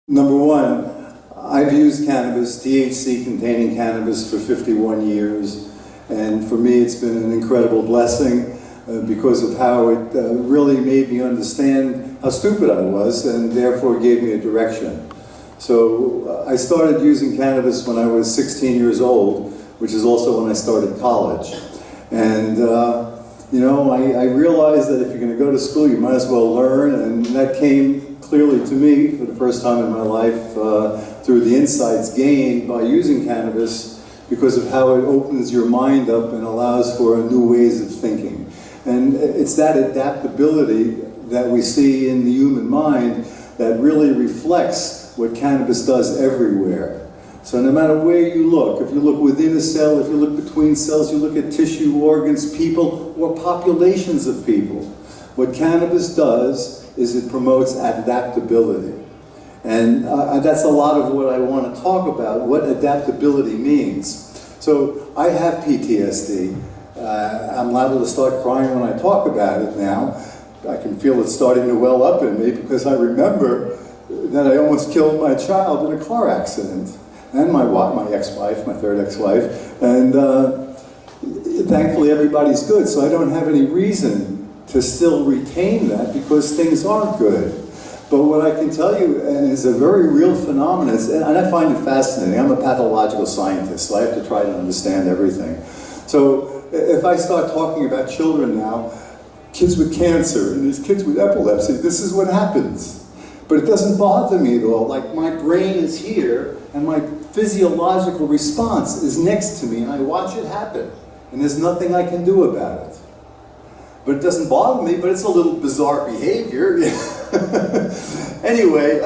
Number one, I've used cannabis, THC-containing cannabis, for 51 years. And for me, it's been an incredible blessing because of how it really made me understand how stupid I was and therefore gave me a direction. So I started using cannabis when I was 16 years old, which is also when I started college. And you know, I realized that if you're going to go to school, you might as well learn, and that came clearly to me for the first time in my life through the insights gained by using cannabis because of how it opens your mind up and allows for new ways of thinking. And it's that adaptability that we see in the human mind that really reflects what cannabis does everywhere. So no matter where you look, if you look within a cell, if you look between cells, you look at tissue, organs, people, or populations of people, what cannabis does is it promotes adaptability. And that's a lot of what I want to talk about, what adaptability means. So I have PTSD. I'm liable to start crying when I talk about it now. I can feel it starting to well up in me because I remember that I almost killed my child in a car accident. And my ex-wife, my third ex-wife. And thankfully everybody's good, so I don't have any reason to still retain that because things aren't good. But what I can tell you is a very real phenomenon, and I find it fascinating. I'm a pathological scientist, so I have to try to understand everything. So if I start talking about children now, kids with cancer and these kids with epilepsy, this is what happens. But it doesn't bother me at all. Like, my brain is here and my physiological response is next to me and I watch it happen. And there's nothing I can do about it. But it doesn't bother me, but it's a little bizarre behavior. Anyway,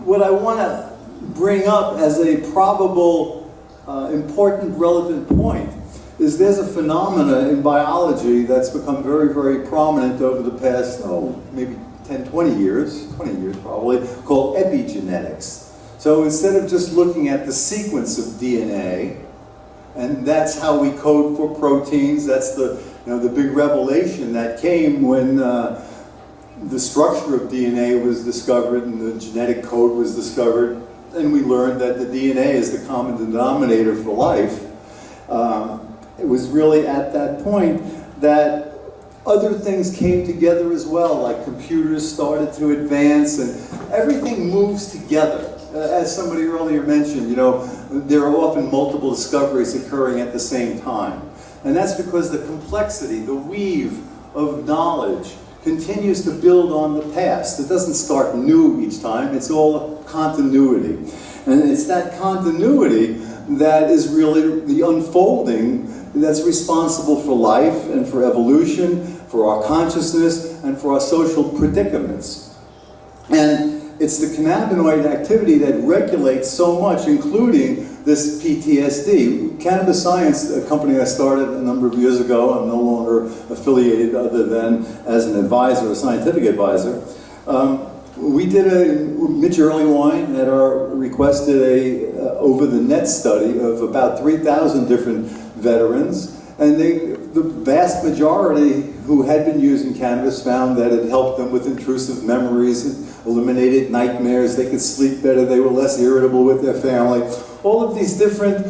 what I want to bring up as a probable, important, relevant point is there's a phenomena in biology that's become very, very prominent over the past, maybe 10, 20 years probably, called epigenetics. So instead of just looking at the sequence of DNA, and that's how we code for proteins, that's the big revelation that came when the structure of DNA was discovered and the genetic code was discovered, and we learned that the DNA is the common denominator for life. It was really at that point that other things came together as well, like computers started to advance and everything moves together. As somebody earlier mentioned, there are often multiple discoveries occurring at the same time. And that's because the complexity, the weave of knowledge continues to build on the past. It doesn't start new each time, it's all continuity. And it's that continuity that is really the unfolding that's responsible for life and for evolution, for our consciousness, and for our social predicaments. And it's the cannabinoid activity that regulates so much, including this PTSD. Cannabis Science, a company I started a number of years ago, I'm no longer affiliated other than as an advisor, a scientific advisor. We did Mitch Earlywine at our request did a over-the-net study of about 3,000 different veterans, and the vast majority who had been using cannabis found that it helped them with intrusive memories, it eliminated nightmares, they could sleep better, they were less irritable with their family. All of these different,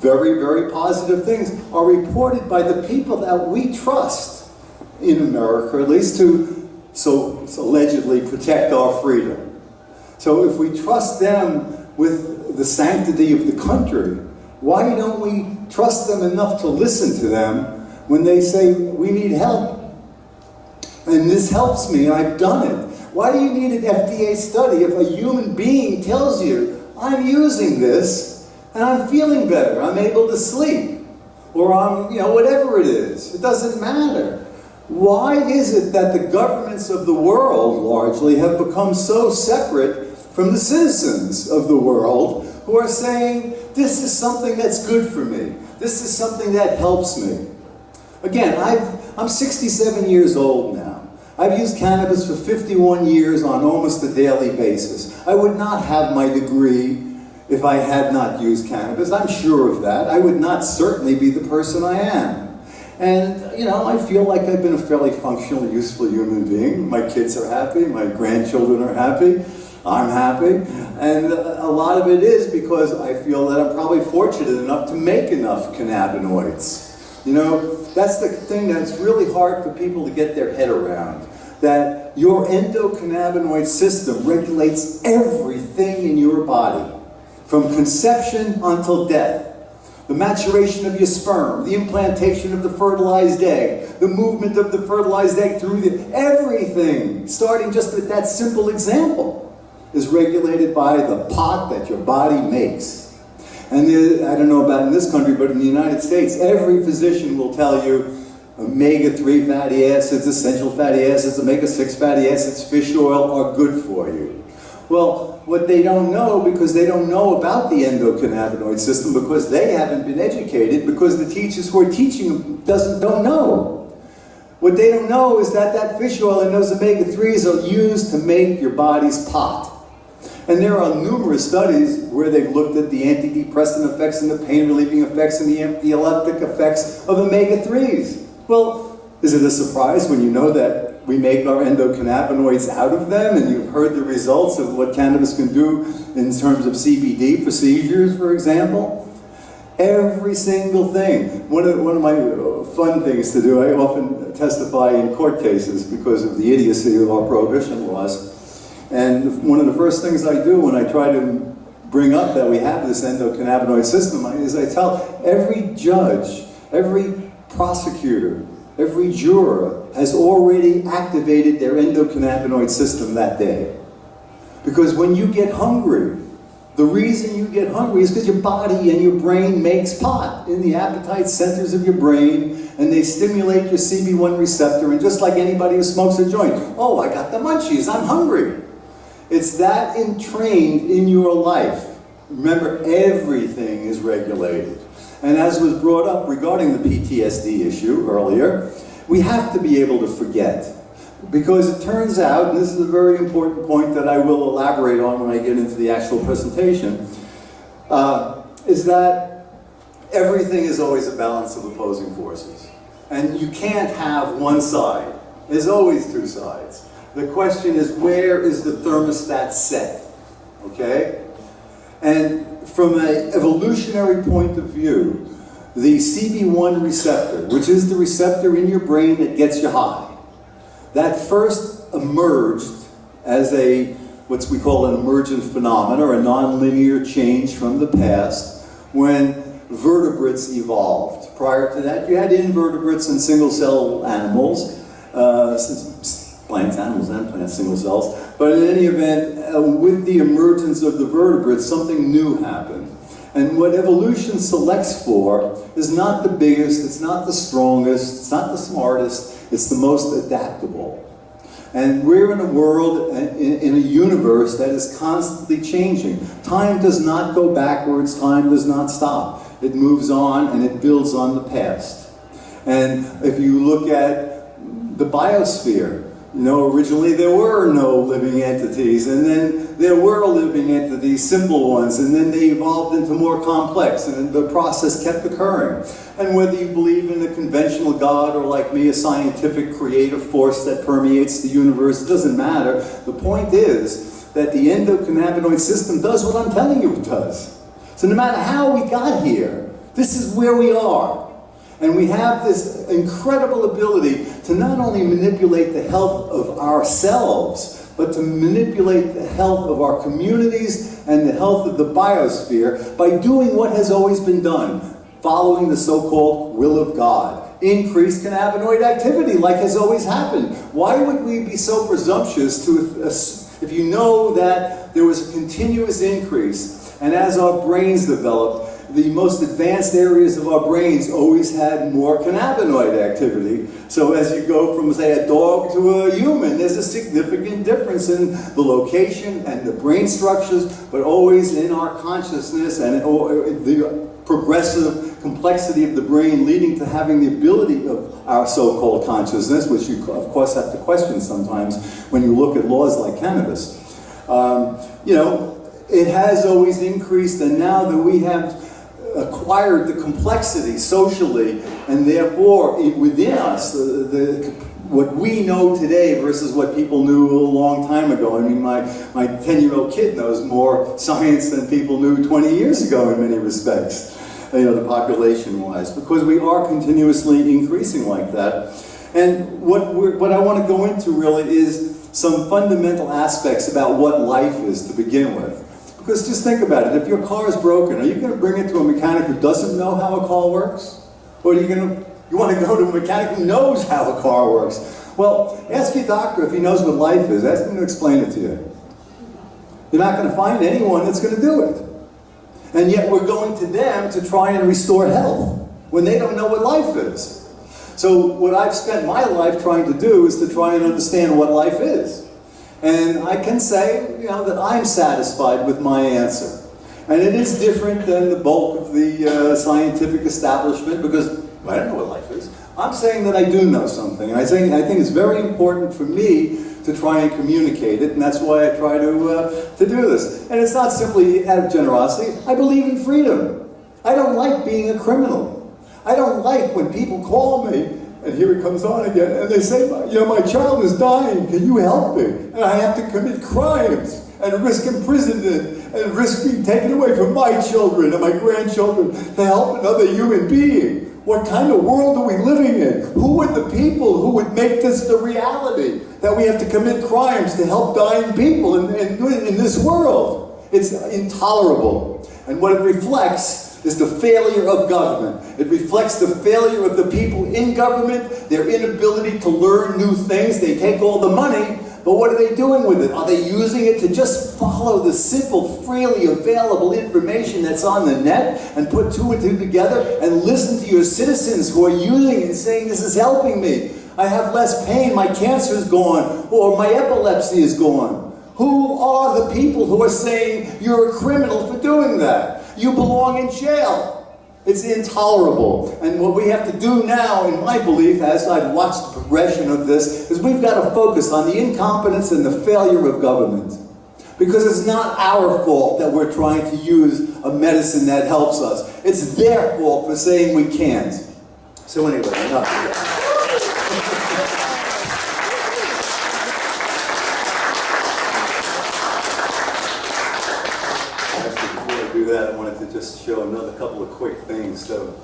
very, very positive things are reported by the people that we trust in America, at least to so allegedly protect our freedom. So if we trust them with the sanctity of the country, why don't we trust them enough to listen to them when they say, we need help? And this helps me, and I've done it. Why do you need an FDA study if a human being tells you, I'm using this, and I'm feeling better, I'm able to sleep, or I'm, whatever it is, it doesn't matter. Why is it that the governments of the world, largely, have become so separate from the citizens of the world who are saying, this is something that's good for me, this is something that helps me? Again, I'm 67 years old now. I've used cannabis for 51 years on almost a daily basis. I would not have my degree if I had not used cannabis. I'm sure of that. I would not certainly be the person I am. And, I feel like I've been a fairly functional, useful human being. My kids are happy, my grandchildren are happy. I'm happy. And a lot of it is because I feel that I'm probably fortunate enough to make enough cannabinoids. You know, that's the thing that's really hard for people to get their head around. That your endocannabinoid system regulates everything in your body, from conception until death. The maturation of your sperm, the implantation of the fertilized egg, the movement of the fertilized egg through everything, starting just with that simple example, is regulated by the pot that your body makes. And I don't know about in this country, but in the United States, every physician will tell you omega-3 fatty acids, essential fatty acids, omega-6 fatty acids, fish oil are good for you. Well, what they don't know, because they don't know about the endocannabinoid system, because they haven't been educated, because the teachers who are teaching them don't know. What they don't know is that that fish oil and those omega-3s are used to make your body's pot. And there are numerous studies where they've looked at the antidepressant effects and the pain-relieving effects and the anti-epileptic effects of omega-3s. Well, is it a surprise when you know that we make our endocannabinoids out of them, and you've heard the results of what cannabis can do in terms of CBD for seizures, for example? Every single thing. One of my fun things to do, I often testify in court cases because of the idiocy of our prohibition laws. And one of the first things I do when I try to bring up that we have this endocannabinoid system is I tell every judge, every prosecutor, every juror has already activated their endocannabinoid system that day. Because when you get hungry, the reason you get hungry is because your body and your brain makes pot in the appetite centers of your brain, and they stimulate your Cb2 receptor, and just like anybody who smokes a joint, oh, I got the munchies, I'm hungry. It's that entrained in your life. Remember, everything is regulated. And as was brought up regarding the PTSD issue earlier, we have to be able to forget. Because it turns out, and this is a very important point that I will elaborate on when I get into the actual presentation, is that everything is always a balance of opposing forces. And you can't have one side. There's always two sides. The question is, where is the thermostat set? Okay? And from an evolutionary point of view, the Cb2 receptor, which is the receptor in your brain that gets you high, that first emerged as what we call an emergent phenomenon, or a nonlinear change from the past, when vertebrates evolved. Prior to that, you had invertebrates and single-cell animals, plants, animals and plants, single cells. But in any event, with the emergence of the vertebrates, something new happened. And what evolution selects for is not the biggest, it's not the strongest, it's not the smartest, it's the most adaptable. And we're in a world, in a universe that is constantly changing. Time does not go backwards, time does not stop. It moves on and it builds on the past. And if you look at the biosphere, you know, originally there were no living entities, and then there were living entities, simple ones, and then they evolved into more complex, and the process kept occurring. And whether you believe in a conventional God or, like me, a scientific creative force that permeates the universe, it doesn't matter. The point is that the endocannabinoid system does what I'm telling you it does. So no matter how we got here, this is where we are. And we have this incredible ability to not only manipulate the health of ourselves, but to manipulate the health of our communities and the health of the biosphere by doing what has always been done, following the so-called will of God. Increased cannabinoid activity, like has always happened. Why would we be so presumptuous to, if you know that there was a continuous increase, and as our brains developed, the most advanced areas of our brains always had more cannabinoid activity. So as you go from, say, a dog to a human, there's a significant difference in the location and the brain structures, but always in our consciousness and the progressive complexity of the brain leading to having the ability of our so-called consciousness, which you, of course, have to question sometimes when you look at laws like cannabis. You know, it has always increased, and now that we have acquired the complexity socially, and therefore within us, the what we know today versus what people knew a long time ago. I mean, my 10-year-old kid knows more science than people knew 20 years ago in many respects, you know, the population-wise, because we are continuously increasing like that. And what I want to go into really is some fundamental aspects about what life is to begin with. Because just think about it, if your car is broken, are you going to bring it to a mechanic who doesn't know how a car works? Or are you want to go to a mechanic who knows how a car works? Well, ask your doctor if he knows what life is. Ask him to explain it to you. You're not going to find anyone that's going to do it. And yet we're going to them to try and restore health when they don't know what life is. So what I've spent my life trying to do is to try and understand what life is. And I can say, you know, that I'm satisfied with my answer. And it is different than the bulk of the scientific establishment, because I don't know what life is. I'm saying that I do know something. And I think it's very important for me to try and communicate it, and that's why I try to do this. And it's not simply out of generosity. I believe in freedom. I don't like being a criminal. I don't like when people call me, and here it comes on again, and they say, you know, my child is dying, can you help me? And I have to commit crimes and risk imprisonment and risk being taken away from my children and my grandchildren to help another human being. What kind of world are we living in? Who are the people who would make this the reality, that we have to commit crimes to help dying people in this world? It's intolerable. And what it reflects is the failure of government. It reflects the failure of the people in government, their inability to learn new things. They take all the money, but what are they doing with it? Are they using it to just follow the simple, freely available information that's on the net and put two and two together and listen to your citizens who are using it and saying, this is helping me. I have less pain, my cancer is gone, or my epilepsy is gone. Who are the people who are saying you're a criminal for doing that? You belong in jail. It's intolerable. And what we have to do now, in my belief, as I've watched the progression of this, is we've got to focus on the incompetence and the failure of government. Because it's not our fault that we're trying to use a medicine that helps us. It's their fault for saying we can't. So anyway, enough of that. I wanted to just show another couple of quick things. So,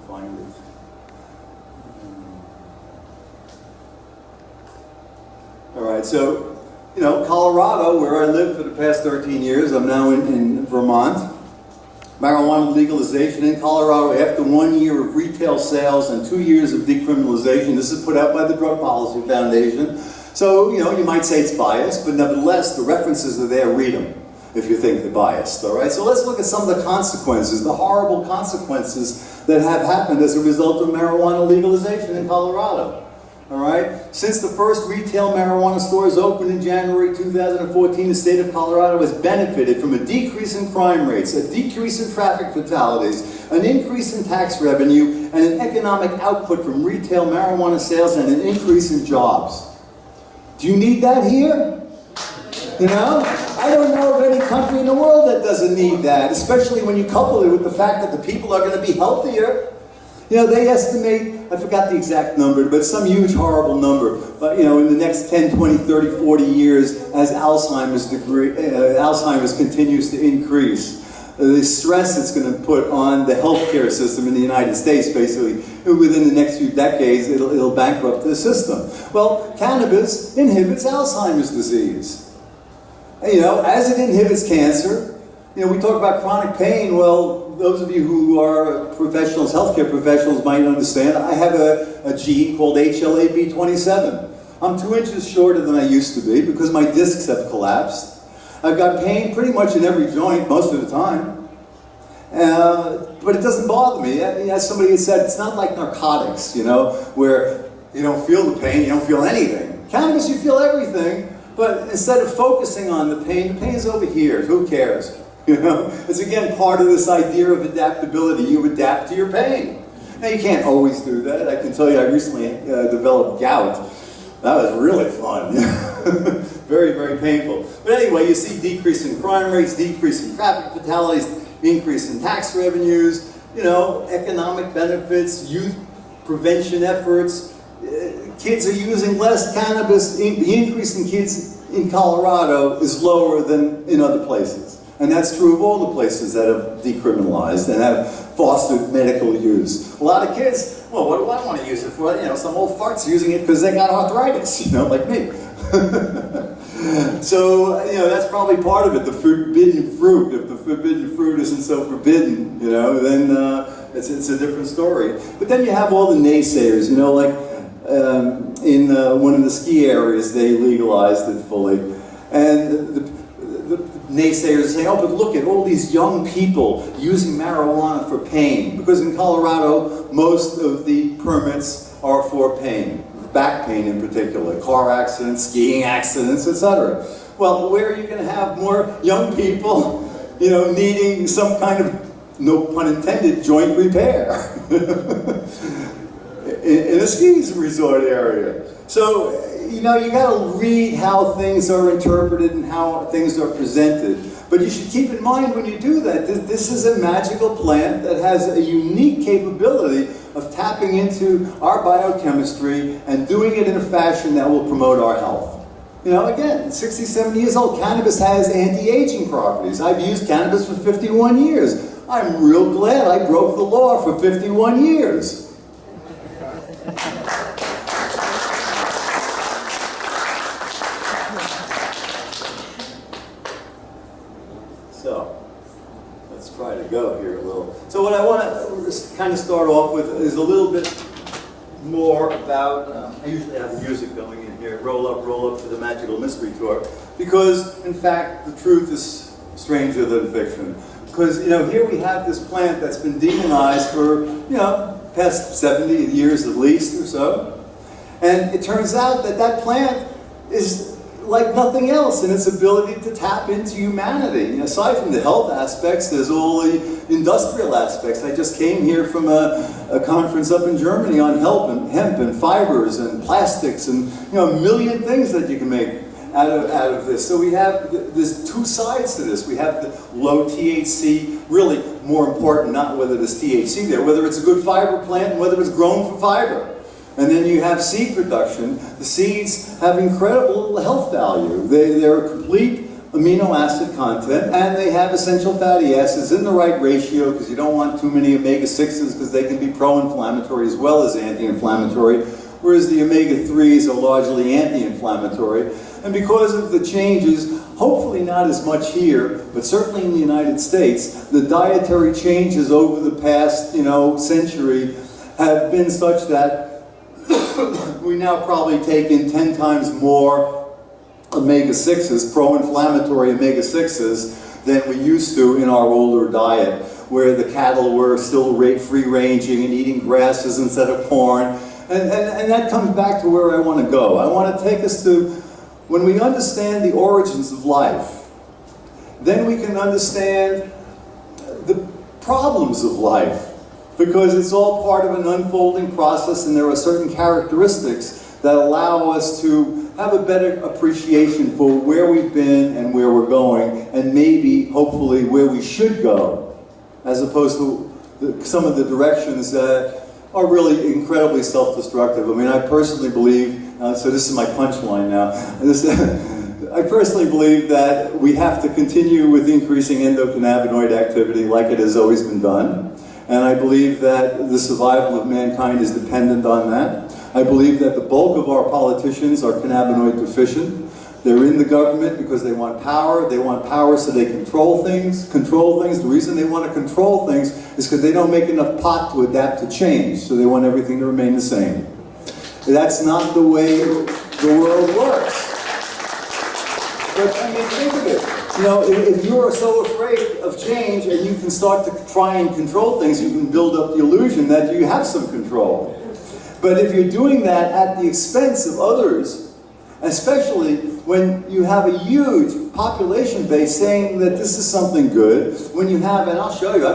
find it. All right. So, you know, Colorado, where I lived for the past 13 years, I'm now in Vermont. Marijuana legalization in Colorado after 1 year of retail sales and 2 years of decriminalization. This is put out by the Drug Policy Foundation. So, you know, you might say it's biased, but nevertheless, the references are there, read them, if you think they're biased, all right? So let's look at some of the consequences, the horrible consequences that have happened as a result of marijuana legalization in Colorado, all right? Since the first retail marijuana stores opened in January 2014, the state of Colorado has benefited from a decrease in crime rates, a decrease in traffic fatalities, an increase in tax revenue, and an economic output from retail marijuana sales, and an increase in jobs. Do you need that here? You know? I don't know of any country in the world that doesn't need that, especially when you couple it with the fact that the people are going to be healthier. You know, they estimate, I forgot the exact number, but some huge, horrible number, but, you know, in the next 10, 20, 30, 40 years, as Alzheimer's continues to increase, the stress it's going to put on the healthcare system in the United States, basically, within the next few decades, it'll bankrupt the system. Well, cannabis inhibits Alzheimer's disease. And, you know, as it inhibits cancer, you know, we talk about chronic pain. Well, those of you who are professionals, healthcare professionals, might understand. I have a gene called HLA-B27. I'm 2 inches shorter than I used to be because my discs have collapsed. I've got pain pretty much in every joint most of the time, but it doesn't bother me. As somebody had said, it's not like narcotics, you know, where you don't feel the pain, you don't feel anything. Cannabis, you feel everything, but instead of focusing on the pain is over here. Who cares? You know, it's again part of this idea of adaptability. You adapt to your pain. Now, you can't always do that. I can tell you, I recently developed gout. That was really fun. Very, very painful. But anyway, you see decrease in crime rates, decrease in traffic fatalities, increase in tax revenues, you know, economic benefits, youth prevention efforts. Kids are using less cannabis. The increase in kids in Colorado is lower than in other places. And that's true of all the places that have decriminalized and have fostered medical use. A lot of kids, well, what do I want to use it for? You know, some old fart's using it because they got arthritis, you know, like me. So, you know, that's probably part of it, the forbidden fruit. If the forbidden fruit isn't so forbidden, you know, then it's a different story. But then you have all the naysayers, you know, like in one of the ski areas, they legalized it fully. And the naysayers say, oh, but look at all these young people using marijuana for pain. Because in Colorado, most of the permits are for pain. Back pain in particular, car accidents, skiing accidents, etc. Well, where are you going to have more young people, you know, needing some kind of, no pun intended, joint repair in a ski resort area? So, you know, you got to read how things are interpreted and how things are presented. But you should keep in mind when you do that, this is a magical plant that has a unique capability of tapping into our biochemistry and doing it in a fashion that will promote our health. You know, again, 60, 70 years old, cannabis has anti-aging properties. I've used cannabis for 51 years. I'm real glad I broke the law for 51 years. So, let's try to go here a little. So what I want to kind of start off with is a little bit more about, I usually have music going in here, roll up to the magical mystery tour, because in fact the truth is stranger than fiction. Because, you know, here we have this plant that's been demonized for, you know, past 70 years at least or so. And it turns out that that plant is like nothing else in its ability to tap into humanity. And aside from the health aspects, there's all the industrial aspects. I just came here from a conference up in Germany on hemp and fibers and plastics and, you know, a million things that you can make out of this. So we have, there's two sides to this. We have the low THC, really more important, not whether there's THC there, whether it's a good fiber plant and whether it's grown for fiber. And then you have seed production. The seeds have incredible health value. They're a complete amino acid content, and they have essential fatty acids in the right ratio, because you don't want too many omega-6s because they can be pro-inflammatory as well as anti-inflammatory, whereas the omega-3s are largely anti-inflammatory. And because of the changes, hopefully not as much here, but certainly in the United States, the dietary changes over the past, you know, century have been such that we now probably take in 10 times more omega-6s, pro-inflammatory omega-6s, than we used to in our older diet, where the cattle were still free-ranging and eating grasses instead of corn. And that comes back to where I want to go. I want to take us to, when we understand the origins of life, then we can understand the problems of life. Because it's all part of an unfolding process, and there are certain characteristics that allow us to have a better appreciation for where we've been and where we're going, and maybe, hopefully, where we should go, as opposed to some of the directions that are really incredibly self-destructive. I mean, I personally believe, so this is my punchline now, I personally believe that we have to continue with increasing endocannabinoid activity like it has always been done. And I believe that the survival of mankind is dependent on that. I believe that the bulk of our politicians are cannabinoid deficient. They're in the government because they want power. They want power so they control things. The reason they want to control things is because they don't make enough pot to adapt to change. So they want everything to remain the same. That's not the way the world works. But I mean, think of it. You know, if you are so afraid of change and you can start to try and control things, you can build up the illusion that you have some control. But if you're doing that at the expense of others, especially when you have a huge population base saying that this is something good, when you have, and I'll show you,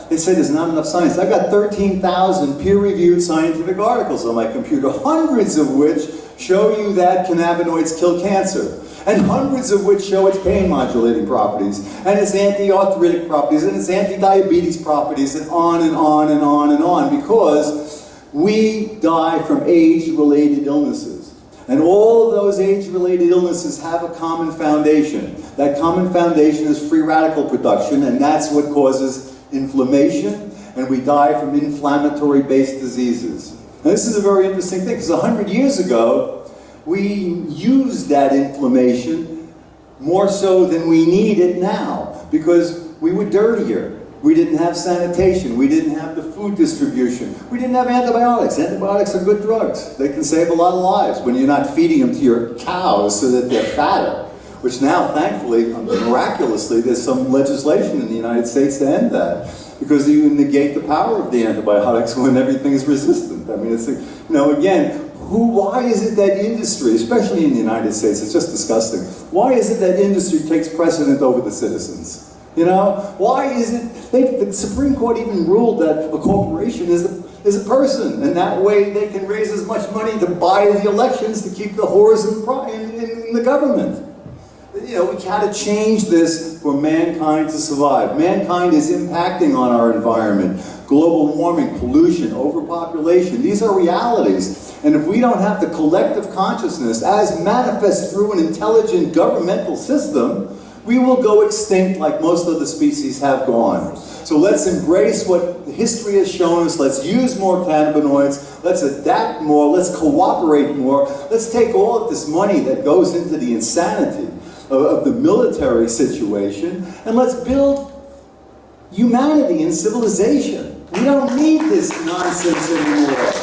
they say there's not enough science. I've got 13,000 peer-reviewed scientific articles on my computer, hundreds of which show you that cannabinoids kill cancer. And hundreds of which show its pain-modulating properties, and its anti-arthritic properties, and its anti-diabetes properties, and on and on and on and on, because we die from age-related illnesses. And all of those age-related illnesses have a common foundation. That common foundation is free radical production, and that's what causes inflammation, and we die from inflammatory-based diseases. Now, this is a very interesting thing, because 100 years ago, we used that inflammation more so than we need it now, because we were dirtier. We didn't have sanitation. We didn't have the food distribution. We didn't have antibiotics. Antibiotics are good drugs. They can save a lot of lives when you're not feeding them to your cows so that they're fatter, which now, thankfully, miraculously, there's some legislation in the United States to end that, because you negate the power of the antibiotics when everything is resistant. I mean, it's, you know, again, why is it that industry, especially in the United States, it's just disgusting, why is it that industry takes precedent over the citizens? You know, why is it, the Supreme Court even ruled that a corporation is a person, and that way they can raise as much money to buy the elections to keep the whores in the government. You know, we gotta change this for mankind to survive. Mankind is impacting on our environment. Global warming, pollution, overpopulation, these are realities. And if we don't have the collective consciousness as manifest through an intelligent governmental system, we will go extinct like most of the species have gone. So let's embrace what history has shown us. Let's use more cannabinoids. Let's adapt more. Let's cooperate more. Let's take all of this money that goes into the insanity of the military situation, and let's build humanity and civilization. We don't need this nonsense anymore.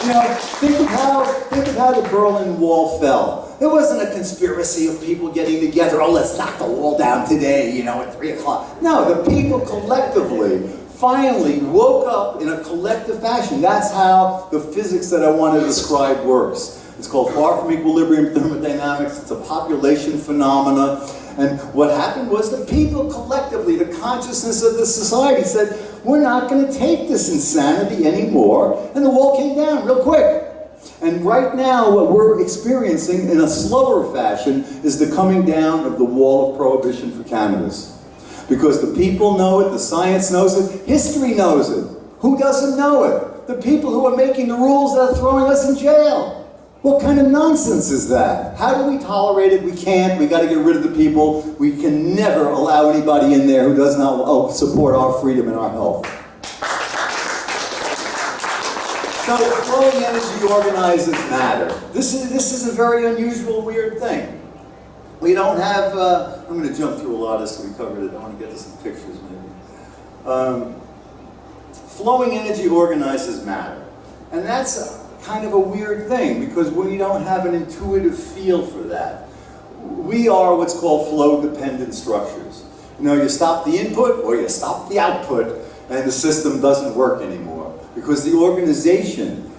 You know, think of how the Berlin Wall fell. It wasn't a conspiracy of people getting together, oh, let's knock the wall down today, you know, at 3 o'clock. No, the people collectively finally woke up in a collective fashion. That's how the physics that I want to describe works. It's called far from equilibrium thermodynamics. It's a population phenomena. And what happened was the people collectively, the consciousness of the society said, we're not going to take this insanity anymore. And the wall came down real quick. And right now, what we're experiencing in a slower fashion is the coming down of the wall of prohibition for cannabis. Because the people know it, the science knows it, history knows it. Who doesn't know it? The people who are making the rules that are throwing us in jail. What kind of nonsense is that? How do we tolerate it? We can't. We got to get rid of the people. We can never allow anybody in there who does not support our freedom and our health. So flowing energy organizes matter. This is a very unusual, weird thing. We don't have, I'm going to jump through a lot of this, so we covered it. I want to get to some pictures maybe. Flowing energy organizes matter. And that's kind of a weird thing, because we don't have an intuitive feel for that. We are what's called flow-dependent structures. You know, you stop the input or you stop the output, and the system doesn't work anymore. Because the organization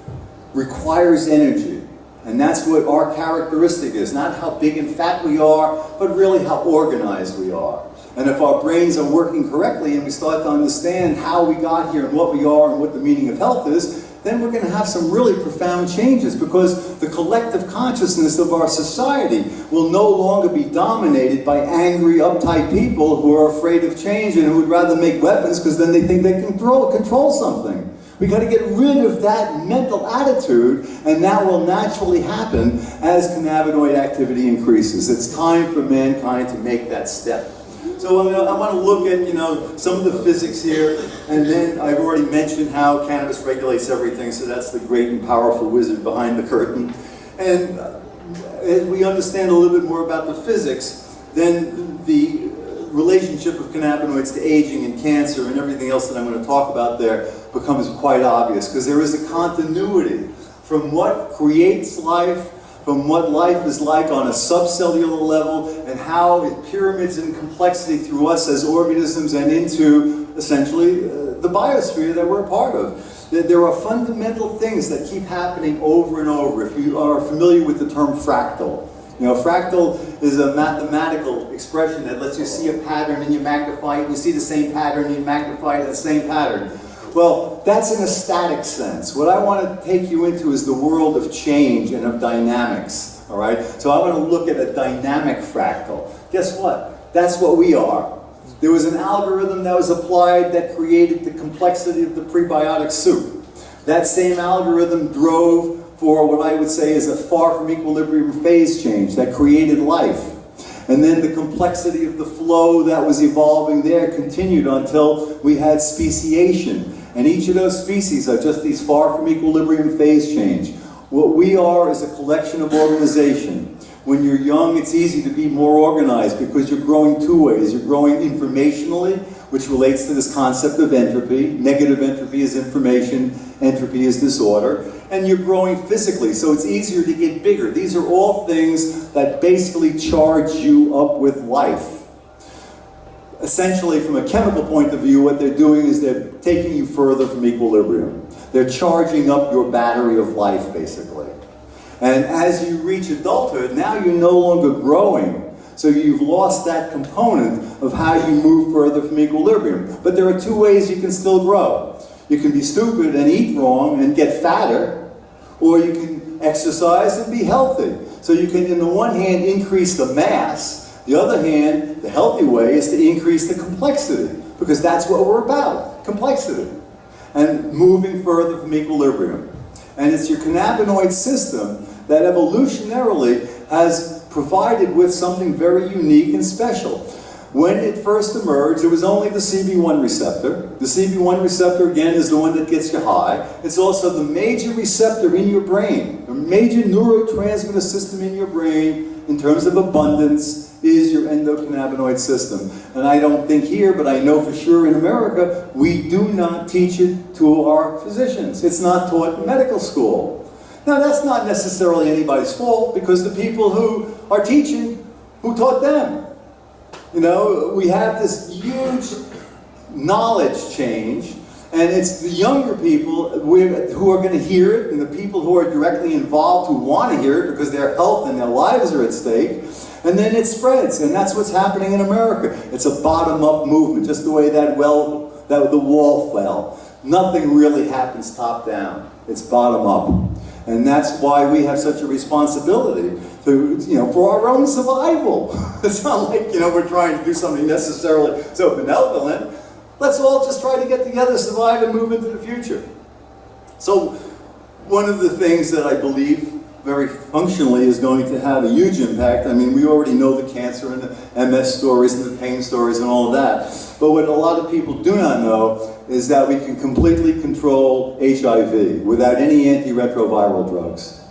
requires energy. And that's what our characteristic is. Not how big and fat we are, but really how organized we are. And if our brains are working correctly and we start to understand how we got here and what we are and what the meaning of health is, then we're going to have some really profound changes, because the collective consciousness of our society will no longer be dominated by angry, uptight people who are afraid of change and who would rather make weapons because then they think they can control something. We got to get rid of that mental attitude, and that will naturally happen as cannabinoid activity increases. It's time for mankind to make that step. So I want to look at, you know, some of the physics here, and then I've already mentioned how cannabis regulates everything, so that's the great and powerful wizard behind the curtain. And as we understand a little bit more about the physics, then the relationship of cannabinoids to aging and cancer and everything else that I'm going to talk about there becomes quite obvious, because there is a continuity from what creates life, from what life is like on a subcellular level, and how it pyramids in complexity through us as organisms and into, essentially, the biosphere that we're a part of. There are fundamental things that keep happening over and over. If you are familiar with the term fractal, you know, fractal is a mathematical expression that lets you see a pattern and you magnify it, and you see the same pattern and you magnify it in the same pattern. Well, that's in a static sense. What I want to take you into is the world of change and of dynamics, all right? So I want to look at a dynamic fractal. Guess what? That's what we are. There was an algorithm that was applied that created the complexity of the prebiotic soup. That same algorithm drove for what I would say is a far from equilibrium phase change that created life. And then the complexity of the flow that was evolving there continued until we had speciation. And each of those species are just these far from equilibrium phase change. What we are is a collection of organization. When you're young, it's easy to be more organized because you're growing two ways. You're growing informationally, which relates to this concept of entropy. Negative entropy is information, entropy is disorder. And you're growing physically, so it's easier to get bigger. These are all things that basically charge you up with life. Essentially, from a chemical point of view, what they're doing is they're taking you further from equilibrium. They're charging up your battery of life, basically. And as you reach adulthood, now you're no longer growing. So you've lost that component of how you move further from equilibrium. But there are two ways you can still grow. You can be stupid and eat wrong and get fatter, or you can exercise and be healthy. So you can, in the one hand, increase the mass. The other hand, the healthy way is to increase the complexity, because that's what we're about, complexity. And moving further from equilibrium. And it's your cannabinoid system that evolutionarily has provided with something very unique and special. When it first emerged, it was only the Cb1 receptor. The Cb1 receptor, again, is the one that gets you high. It's also the major receptor in your brain. The major neurotransmitter system in your brain, in terms of abundance, is your endocannabinoid system. And I don't think here, but I know for sure in America, we do not teach it to our physicians. It's not taught in medical school. Now, that's not necessarily anybody's fault, because the people who are teaching, who taught them? You know, we have this huge knowledge change, and it's the younger people who are going to hear it, and the people who are directly involved who want to hear it because their health and their lives are at stake, and then it spreads, and that's what's happening in America. It's a bottom-up movement, just the way that the wall fell. Nothing really happens top-down. It's bottom-up. And that's why we have such a responsibility to, for our own survival. It's not like, we're trying to do something necessarily so benevolent. Let's all just try to get together, survive, and move into the future. So, one of the things that I believe very functionally is going to have a huge impact. I mean, we already know the cancer and the MS stories and the pain stories and all of that. But what a lot of people do not know is that we can completely control HIV without any antiretroviral drugs.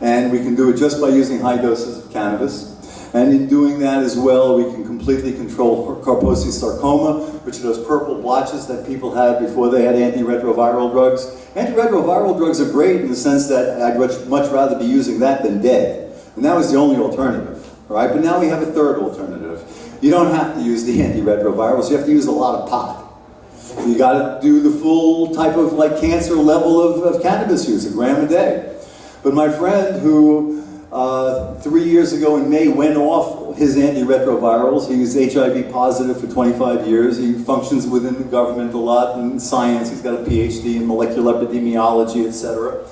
And we can do it just by using high doses of cannabis. And in doing that as well, we can completely control Kaposi sarcoma, which are those purple blotches that people had before they had antiretroviral drugs. Antiretroviral drugs are great in the sense that I'd much rather be using that than dead. And that was the only alternative, right? But now we have a third alternative. You don't have to use the antiretrovirals, you have to use a lot of pot. You got to do the full type of cancer level of cannabis use, 1 gram a day. But my friend who 3 years ago in May went off his antiretrovirals, he was HIV positive for 25 years, he functions within the government a lot in science, he's got a PhD in molecular epidemiology, etc.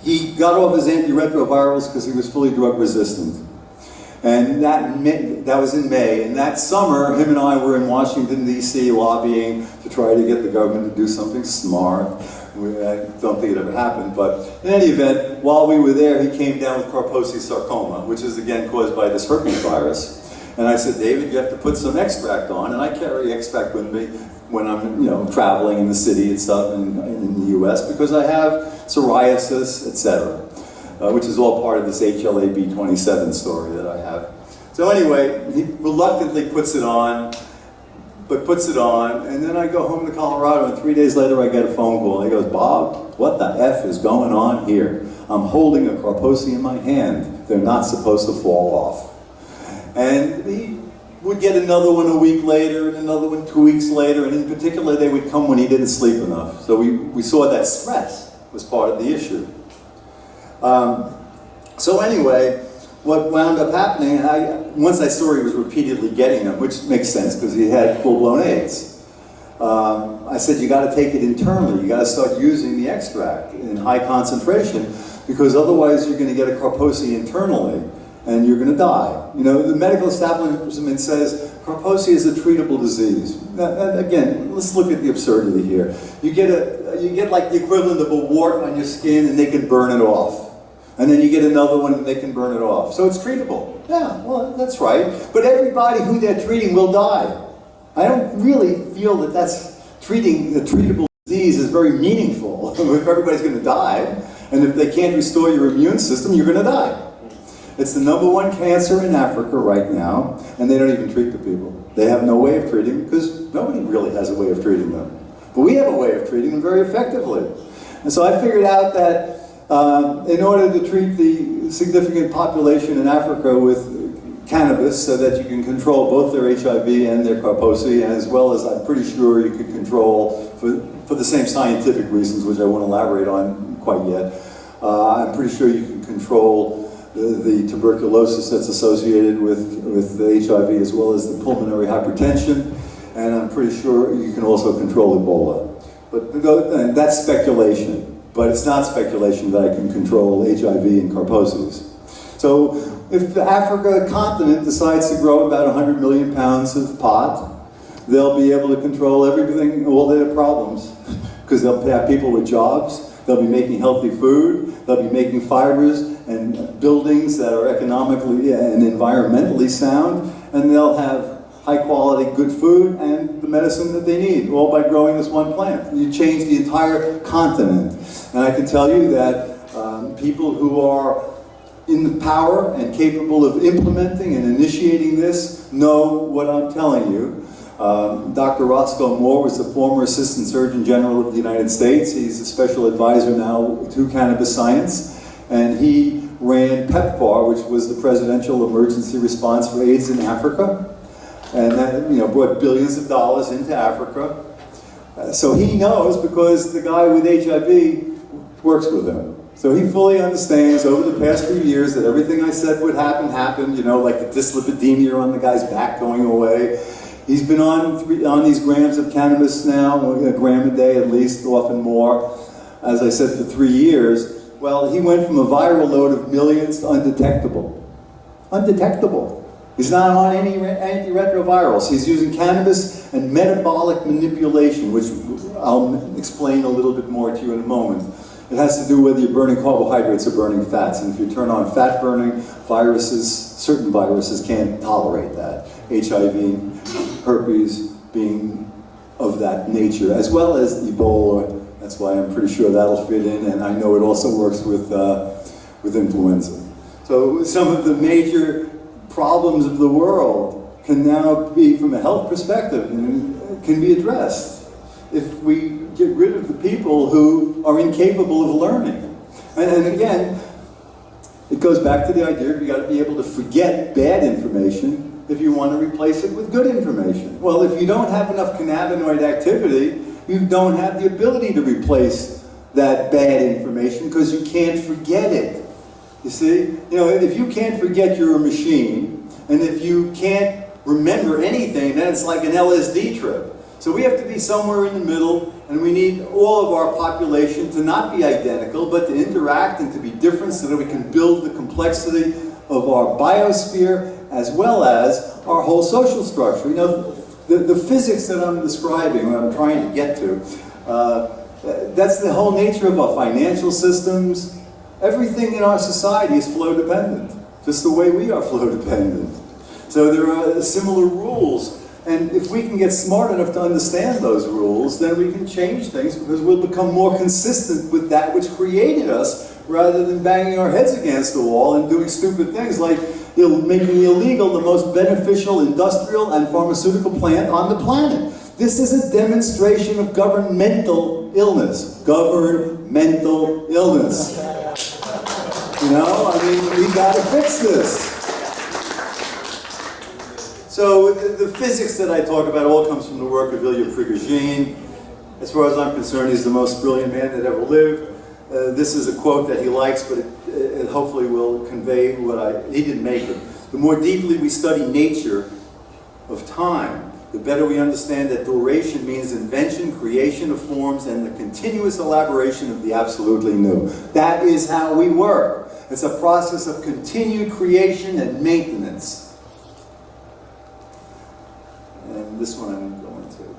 He got off his antiretrovirals because he was fully drug resistant. And that was in May. And that summer, him and I were in Washington, D.C. lobbying to try to get the government to do something smart. I don't think it ever happened, but in any event, while we were there, he came down with Kaposi sarcoma, which is again caused by this herpes virus. And I said, David, you have to put some extract on, and I carry extract with me when I'm traveling in the city and stuff in the U.S. because I have psoriasis, etc. Which is all part of this HLA-B27 story that I have. So anyway, he reluctantly puts it on, and then I go home to Colorado, and 3 days later I get a phone call, and he goes, Bob, what the F is going on here? I'm holding a Kaposi in my hand. They're not supposed to fall off. And he would get another one a week later, and another one 2 weeks later, and in particular they would come when he didn't sleep enough. So we saw that stress was part of the issue. So anyway, what wound up happening, once I saw he was repeatedly getting them, which makes sense because he had full-blown AIDS, I said, you got to take it internally. You got to start using the extract in high concentration because otherwise you're going to get a Kaposi internally and you're going to die. The medical establishment says Kaposi is a treatable disease. Now, again, let's look at the absurdity here. You get like the equivalent of a wart on your skin and they can burn it off. And then you get another one and they can burn it off. So it's treatable. Yeah, well, that's right. But everybody who they're treating will die. I don't really feel that that's treating a treatable disease is very meaningful. If everybody's going to die, and if they can't restore your immune system, you're going to die. It's the #1 cancer in Africa right now, and they don't even treat the people. They have no way of treating, because nobody really has a way of treating them. But we have a way of treating them very effectively. And so I figured out that in order to treat the significant population in Africa with cannabis so that you can control both their HIV and their Kaposi, as well as I'm pretty sure you could control, for the same scientific reasons, which I won't elaborate on quite yet, I'm pretty sure you can control the tuberculosis that's associated with the HIV, as well as the pulmonary hypertension, and I'm pretty sure you can also control Ebola. But that's speculation, but it's not speculation that I can control HIV and Kaposi's. So if the Africa continent decides to grow about 100 million pounds of pot, they'll be able to control everything, all their problems, because they'll have people with jobs, they'll be making healthy food, they'll be making fibers and buildings that are economically and environmentally sound, and they'll have high quality, good food and the medicine that they need, all by growing this one plant. You change the entire continent. And I can tell you that people who are in the power and capable of implementing and initiating this know what I'm telling you. Dr. Roscoe Moore was the former Assistant Surgeon General of the United States. He's a special advisor now to cannabis science. And he ran PEPFAR, which was the Presidential Emergency Response for AIDS in Africa. And that brought billions of dollars into Africa. So he knows, because the guy with HIV works with him. So he fully understands over the past few years that everything I said would happen, happened, like the dyslipidemia on the guy's back going away. He's been on these grams of cannabis now, a gram a day at least, often more, as I said, for 3 years. Well, he went from a viral load of millions to undetectable. Undetectable. He's not on any antiretrovirals. He's using cannabis and metabolic manipulation, which I'll explain a little bit more to you in a moment. It has to do whether you're burning carbohydrates or burning fats. And if you turn on fat burning, certain viruses can't tolerate that. HIV, herpes being of that nature, as well as Ebola. That's why I'm pretty sure that'll fit in, and I know it also works with influenza. So some of the major problems of the world can now be, from a health perspective, can be addressed if we get rid of the people who are incapable of learning. And again, it goes back to the idea you got to be able to forget bad information if you want to replace it with good information. Well, if you don't have enough cannabinoid activity, you don't have the ability to replace that bad information because you can't forget it. You see? If you can't forget you're a machine, and if you can't remember anything, then it's like an LSD trip. So we have to be somewhere in the middle, and we need all of our population to not be identical, but to interact and to be different so that we can build the complexity of our biosphere as well as our whole social structure. The physics that I'm describing, what I'm trying to get to, that's the whole nature of our financial systems. Everything in our society is flow dependent, just the way we are flow dependent. So there are similar rules. And if we can get smart enough to understand those rules, then we can change things because we'll become more consistent with that which created us rather than banging our heads against the wall and doing stupid things like making illegal the most beneficial industrial and pharmaceutical plant on the planet. This is a demonstration of governmental illness. Governmental illness. We gotta fix this. So the physics that I talk about all comes from the work of Ilya Prigogine. As far as I'm concerned, he's the most brilliant man that ever lived. This is a quote that he likes, but it hopefully will convey he didn't make it. The more deeply we study nature of time, the better we understand that duration means invention, creation of forms, and the continuous elaboration of the absolutely new. That is how we work. It's a process of continued creation and maintenance. and this one I won't go into.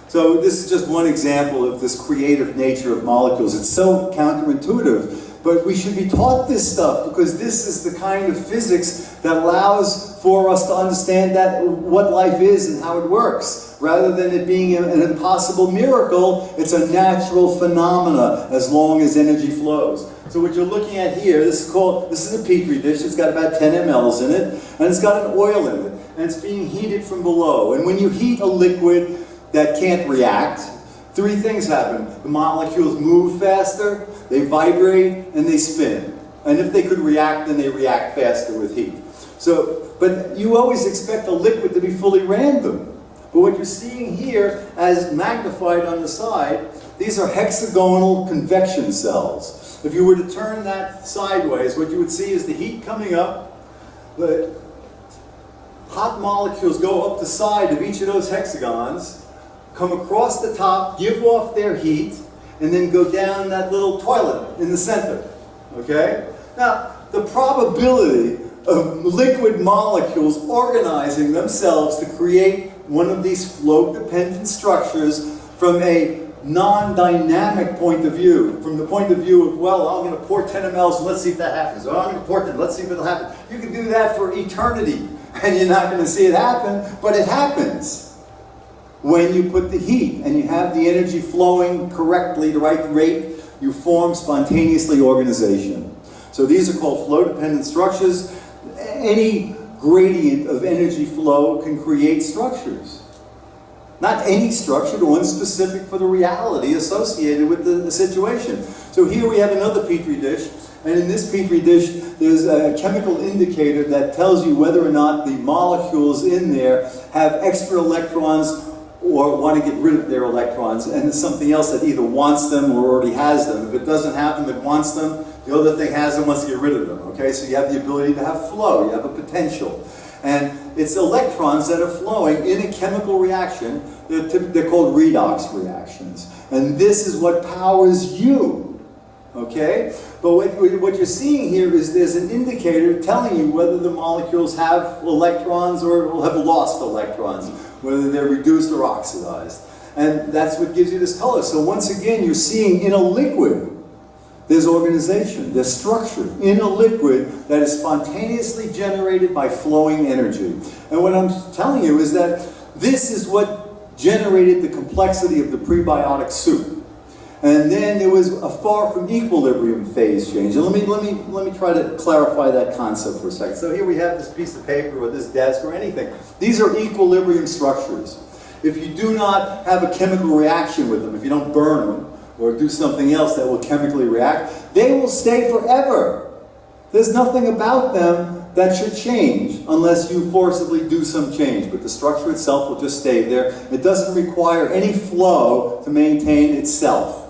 So this is just one example of this creative nature of molecules. It's so counterintuitive, but we should be taught this stuff because this is the kind of physics that allows for us to understand that what life is and how it works. Rather than it being an impossible miracle, it's a natural phenomena as long as energy flows. So what you're looking at here, this is a petri dish. It's got about 10 mLs in it, and it's got an oil in it, and it's being heated from below. And when you heat a liquid that can't react, three things happen. The molecules move faster, they vibrate, and they spin. And if they could react, then they react faster with heat. But you always expect a liquid to be fully random. But what you're seeing here, as magnified on the side, these are hexagonal convection cells. If you were to turn that sideways, what you would see is the heat coming up, the hot molecules go up the side of each of those hexagons, come across the top, give off their heat, and then go down that little toilet in the center. Okay? Now, the probability of liquid molecules organizing themselves to create one of these flow-dependent structures from a non-dynamic point of view, from the point of view of, well, I'm going to pour 10 mLs and let's see if that happens, or I'm going to pour 10, let's see if it'll happen. You can do that for eternity, and you're not going to see it happen, but it happens when you put the heat and you have the energy flowing correctly, the right rate, you form spontaneously organization. So these are called flow-dependent structures. Any gradient of energy flow can create structures. Not any structure, the one specific for the reality associated with the situation. So here we have another petri dish, and in this petri dish there's a chemical indicator that tells you whether or not the molecules in there have extra electrons or want to get rid of their electrons, and it's something else that either wants them or already has them. If it doesn't have them, it wants them. The other thing has them, wants to get rid of them. Okay, so you have the ability to have flow, you have a potential. And it's electrons that are flowing in a chemical reaction. They're called redox reactions. And this is what powers you. Okay? But what you're seeing here is there's an indicator telling you whether the molecules have electrons or have lost electrons, whether they're reduced or oxidized. And that's what gives you this color. So once again, you're seeing in a liquid, there's organization, there's structure in a liquid that is spontaneously generated by flowing energy. And what I'm telling you is that this is what generated the complexity of the prebiotic soup. And then there was a far from equilibrium phase change. And let me try to clarify that concept for a second. So here we have this piece of paper or this desk or anything. These are equilibrium structures. If you do not have a chemical reaction with them, if you don't burn them, or do something else that will chemically react, they will stay forever. There's nothing about them that should change unless you forcibly do some change, but the structure itself will just stay there. It doesn't require any flow to maintain itself.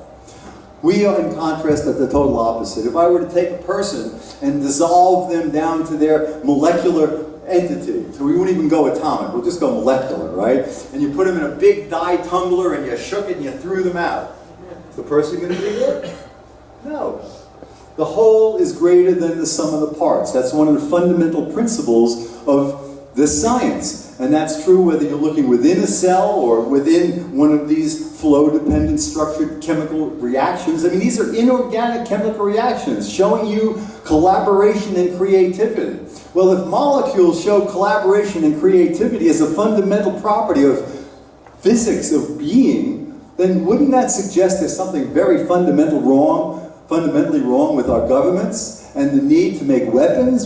We are, in contrast, at the total opposite. If I were to take a person and dissolve them down to their molecular entity, so we won't even go atomic, we'll just go molecular, right? And you put them in a big dye tumbler and you shook it and you threw them out. Is the person going to be there? No. The whole is greater than the sum of the parts. That's one of the fundamental principles of this science. And that's true whether you're looking within a cell or within one of these flow-dependent structured chemical reactions. I mean, these are inorganic chemical reactions showing you collaboration and creativity. Well, if molecules show collaboration and creativity as a fundamental property of physics of being, then wouldn't that suggest there's something very fundamentally wrong with our governments and the need to make weapons?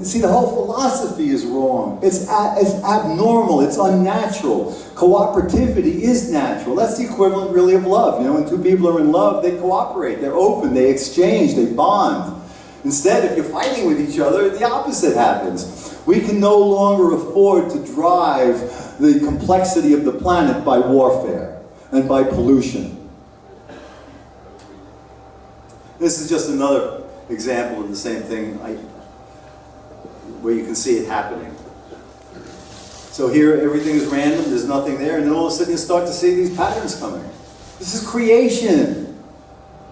See, the whole philosophy is wrong. It's abnormal. It's unnatural. Cooperativity is natural. That's the equivalent, really, of love. You know, when two people are in love, they cooperate. They're open. They exchange. They bond. Instead, if you're fighting with each other, the opposite happens. We can no longer afford to drive the complexity of the planet by warfare and by pollution. This is just another example of the same thing where you can see it happening. So here everything is random, there's nothing there, and then all of a sudden you start to see these patterns coming. This is creation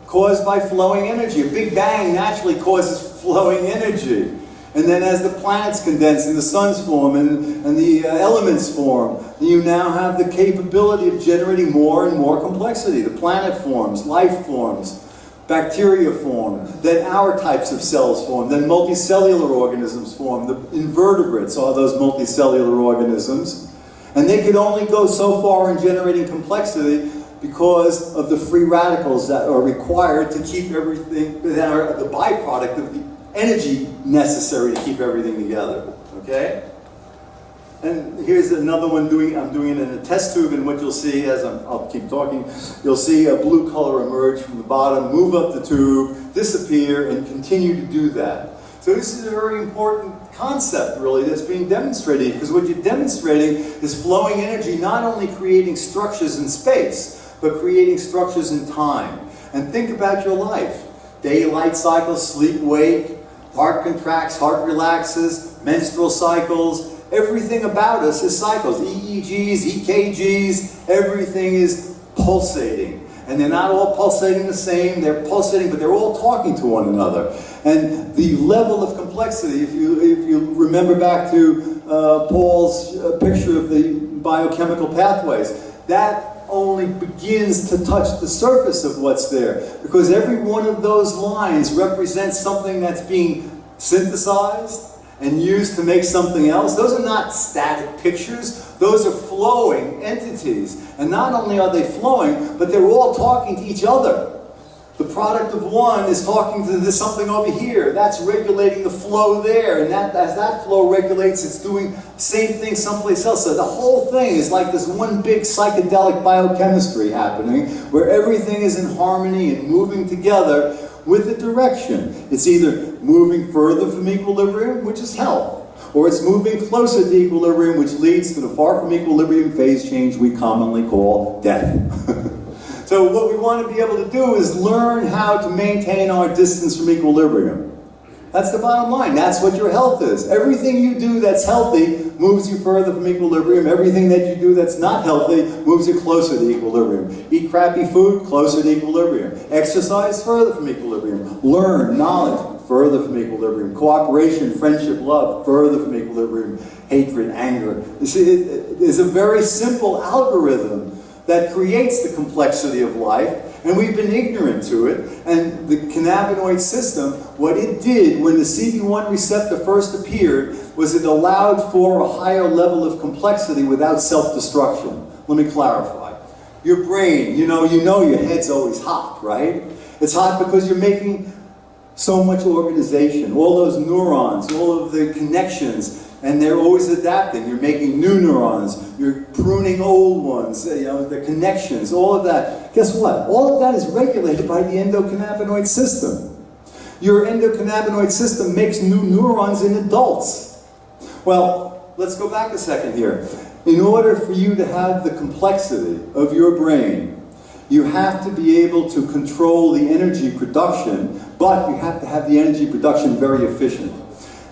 caused by flowing energy. A big bang naturally causes flowing energy. And then as the planets condense and the suns form and the elements form, you now have the capability of generating more and more complexity. The planet forms, life forms, bacteria form, then our types of cells form, then multicellular organisms form. The invertebrates are those multicellular organisms. And they could only go so far in generating complexity because of the free radicals that are required to keep everything, that are the byproduct of the energy necessary to keep everything together, okay? And here's another one I'm doing it in a test tube, and what you'll see as I'll keep talking, you'll see a blue color emerge from the bottom, move up the tube, disappear, and continue to do that. So this is a very important concept, really, that's being demonstrated, because what you're demonstrating is flowing energy, not only creating structures in space, but creating structures in time. And think about your life. Daylight cycles, sleep, wake, heart contracts, heart relaxes, menstrual cycles. Everything about us is cycles. EEGs, EKGs, everything is pulsating. And they're not all pulsating the same, they're pulsating, but they're all talking to one another. And the level of complexity, if you remember back to Paul's picture of the biochemical pathways, that only begins to touch the surface of what's there. Because every one of those lines represents something that's being synthesized and used to make something else. Those are not static pictures, those are flowing entities. And not only are they flowing, but they're all talking to each other. The product of one is talking to this something over here. That's regulating the flow there. And as that flow regulates, it's doing the same thing someplace else. So the whole thing is like this one big psychedelic biochemistry happening, where everything is in harmony and moving together with a direction. It's either moving further from equilibrium, which is health, or it's moving closer to equilibrium, which leads to the far from equilibrium phase change we commonly call death. So what we want to be able to do is learn how to maintain our distance from equilibrium. That's the bottom line. That's what your health is. Everything you do that's healthy moves you further from equilibrium. Everything that you do that's not healthy moves you closer to equilibrium. Eat crappy food, closer to equilibrium. Exercise, further from equilibrium. Learn knowledge, further from equilibrium. Cooperation, friendship, love, further from equilibrium. Hatred, anger. You see, it's a very simple algorithm that creates the complexity of life, and we've been ignorant to it. And the cannabinoid system, what it did when the Cb2 receptor first appeared, was it allowed for a higher level of complexity without self-destruction. Let me clarify. Your brain, you know your head's always hot, right? It's hot because you're making so much organization, all those neurons, all of the connections, and they're always adapting. You're making new neurons, you're pruning old ones, the connections, all of that. Guess what? All of that is regulated by the endocannabinoid system. Your endocannabinoid system makes new neurons in adults. Well, let's go back a second here. In order for you to have the complexity of your brain, you have to be able to control the energy production, but you have to have the energy production very efficient.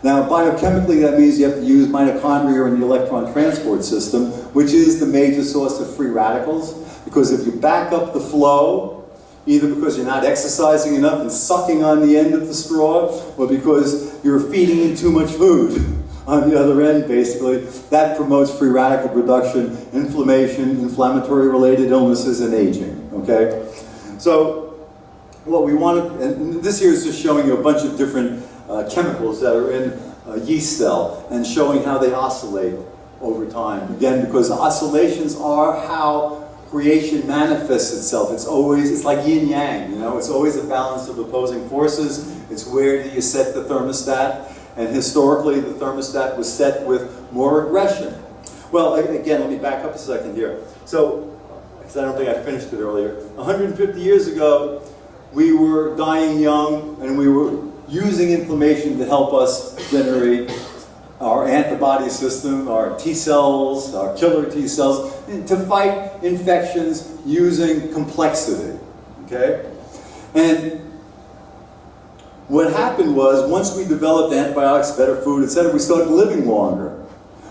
Now, biochemically, that means you have to use mitochondria in the electron transport system, which is the major source of free radicals. Because if you back up the flow, either because you're not exercising enough and sucking on the end of the straw, or because you're feeding in too much food on the other end, basically, that promotes free radical production, inflammation, inflammatory-related illnesses, and aging, okay? So, what we want to, and this here is just showing you a bunch of different chemicals that are in a yeast cell and showing how they oscillate over time. Again, because oscillations are how creation manifests itself. It's like yin-yang, it's always a balance of opposing forces. It's where do you set the thermostat, and historically the thermostat was set with more aggression. Well, again, let me back up a second here. So, because I don't think I finished it earlier. 150 years ago, we were dying young, and we were using inflammation to help us generate our antibody system, our T cells, our killer T cells, to fight infections using complexity, okay? And what happened was, once we developed antibiotics, better food, etc., we started living longer.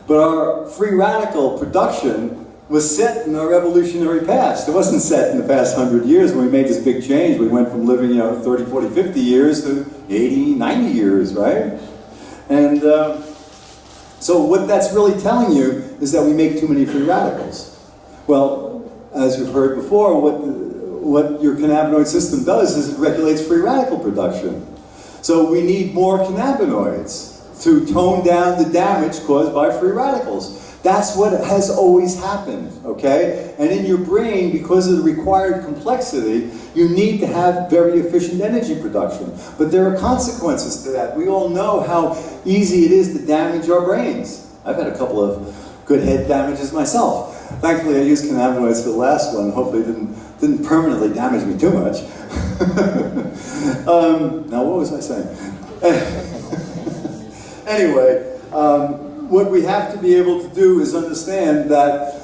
But our free radical production was set in our evolutionary past. It wasn't set in the past 100 years when we made this big change. We went from living, 30, 40, 50 years to 80, 90 years, right? And so what that's really telling you is that we make too many free radicals. Well, as you've heard before, what your cannabinoid system does is it regulates free radical production. So we need more cannabinoids to tone down the damage caused by free radicals. That's what has always happened, okay? And in your brain, because of the required complexity, you need to have very efficient energy production. But there are consequences to that. We all know how easy it is to damage our brains. I've had a couple of good head damages myself. Thankfully, I used cannabinoids for the last one. Hopefully it didn't permanently damage me too much. Now, what was I saying? Anyway, what we have to be able to do is understand that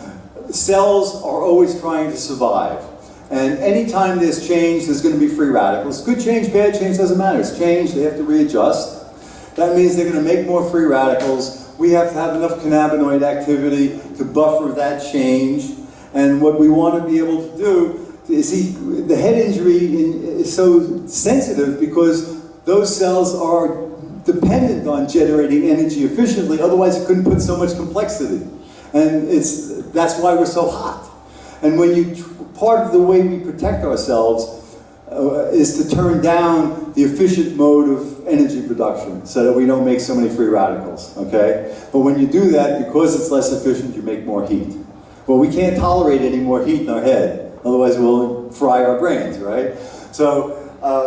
cells are always trying to survive. And anytime there's change, there's going to be free radicals. Good change, bad change, doesn't matter. It's change, they have to readjust. That means they're going to make more free radicals. We have to have enough cannabinoid activity to buffer that change. And what we want to be able to do is, see, the head injury is so sensitive because those cells are dependent on generating energy efficiently, otherwise it couldn't put so much complexity. And that's why we're so hot. And part of the way we protect ourselves is to turn down the efficient mode of energy production so that we don't make so many free radicals, okay? But when you do that, because it's less efficient, you make more heat. Well, we can't tolerate any more heat in our head, otherwise we'll fry our brains, right? So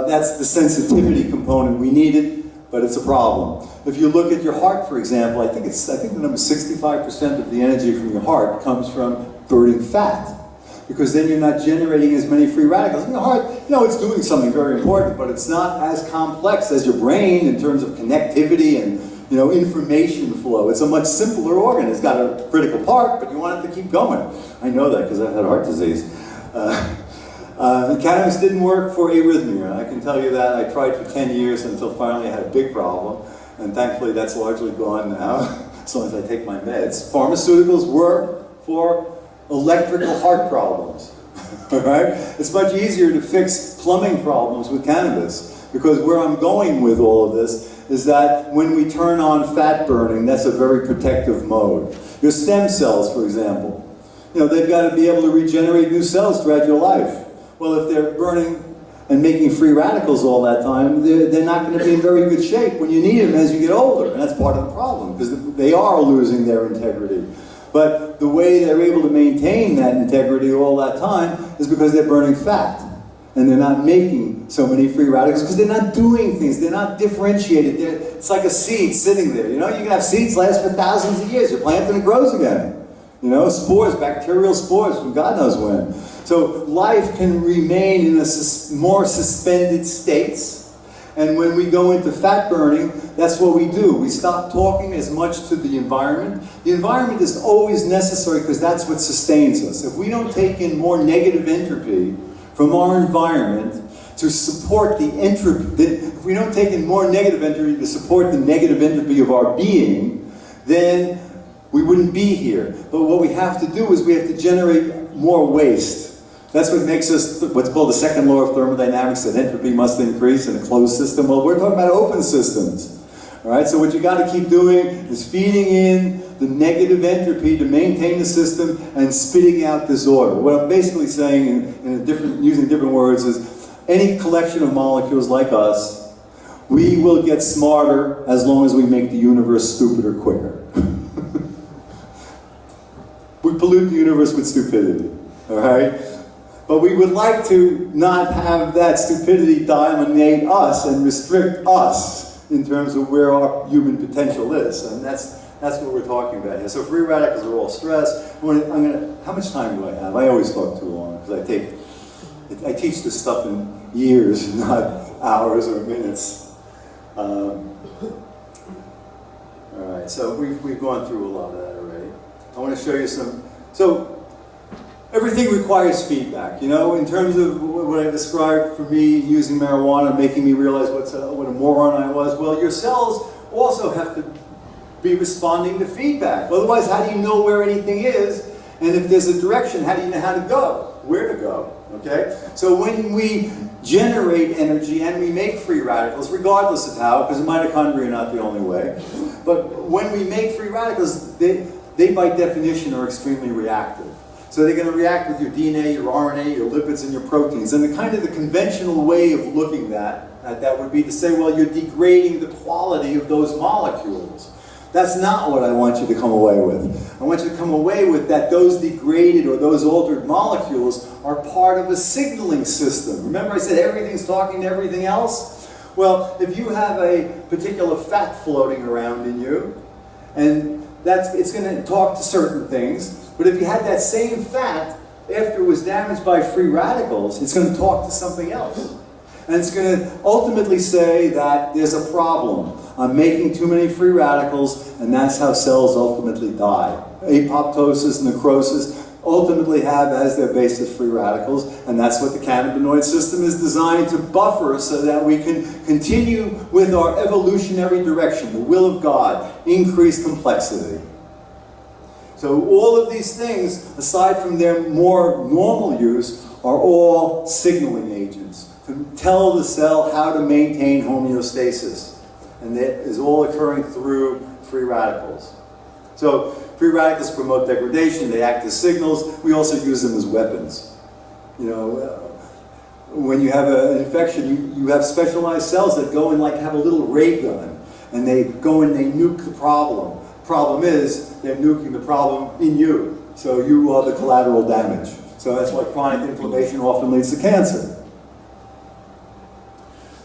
that's the sensitivity component. We need it, but it's a problem. If you look at your heart, for example, I think the number 65% of the energy from your heart comes from burning fat, because then you're not generating as many free radicals. And the heart, it's doing something very important, but it's not as complex as your brain in terms of connectivity and information flow. It's a much simpler organ. It's got a critical part, but you want it to keep going. I know that because I've had heart disease. Cannabis didn't work for arrhythmia. I can tell you that. I tried for 10 years until finally I had a big problem. And thankfully that's largely gone now, as long as I take my meds. Pharmaceuticals work for electrical heart problems. All right? It's much easier to fix plumbing problems with cannabis, because where I'm going with all of this is that when we turn on fat burning, that's a very protective mode. Your stem cells, for example, they've got to be able to regenerate new cells throughout your life. Well, if they're burning and making free radicals all that time, they're not going to be in very good shape when you need them as you get older. And that's part of the problem, because they are losing their integrity. But the way they're able to maintain that integrity all that time is because they're burning fat. And they're not making so many free radicals because they're not doing things. They're not differentiated. It's like a seed sitting there. You can have seeds last for thousands of years. You plant and it grows again. Spores, bacterial spores from God knows when. So life can remain in more suspended states. And when we go into fat burning, that's what we do. We stop talking as much to the environment. The environment is always necessary because that's what sustains us. If we don't take in more negative entropy from our environment to support the entropy, if we don't take in more negative entropy to support the negative entropy of our being, then we wouldn't be here. But what we have to do is we have to generate more waste. That's what makes us what's called the second law of thermodynamics, that entropy must increase in a closed system. Well, we're talking about open systems. All right, so what you got to keep doing is feeding in the negative entropy to maintain the system and spitting out disorder. What I'm basically saying, using different words, is any collection of molecules like us, we will get smarter as long as we make the universe stupider quicker. We pollute the universe with stupidity, all right? But we would like to not have that stupidity dominate us and restrict us in terms of where our human potential is. And that's what we're talking about here. So free radicals are all stress. How much time do I have? I always talk too long because I teach this stuff in years, not hours or minutes. All right, so we've gone through a lot of that already. I want to show you some. So everything requires feedback, in terms of what I described for me using marijuana, making me realize what a moron I was. Well, your cells also have to be responding to feedback. Otherwise, how do you know where anything is? And if there's a direction, how do you know how to go? where to go, okay? So when we generate energy and we make free radicals, regardless of how, because the mitochondria are not the only way, but when we make free radicals, they by definition are extremely reactive. So they're going to react with your DNA, your RNA, your lipids, and your proteins. And the kind of the conventional way of looking at that would be to say, well, you're degrading the quality of those molecules. That's not what I want you to come away with. I want you to come away with that those degraded or those altered molecules are part of a signaling system. Remember I said everything's talking to everything else? Well, if you have a particular fat floating around in you, and it's going to talk to certain things, but if you had that same fat after it was damaged by free radicals, it's going to talk to something else. And it's going to ultimately say that there's a problem. I'm making too many free radicals, and that's how cells ultimately die. Apoptosis, necrosis ultimately have as their basis free radicals, and that's what the cannabinoid system is designed to buffer so that we can continue with our evolutionary direction, the will of God, increased complexity. So all of these things, aside from their more normal use, are all signaling agents to tell the cell how to maintain homeostasis. And that is all occurring through free radicals. So free radicals promote degradation, they act as signals, we also use them as weapons. You know, when you have an infection, you have specialized cells that go and like have a little ray gun, and they go and they nuke the problem. Problem is, they're nuking the problem in you. So you are the collateral damage. So that's why chronic inflammation often leads to cancer.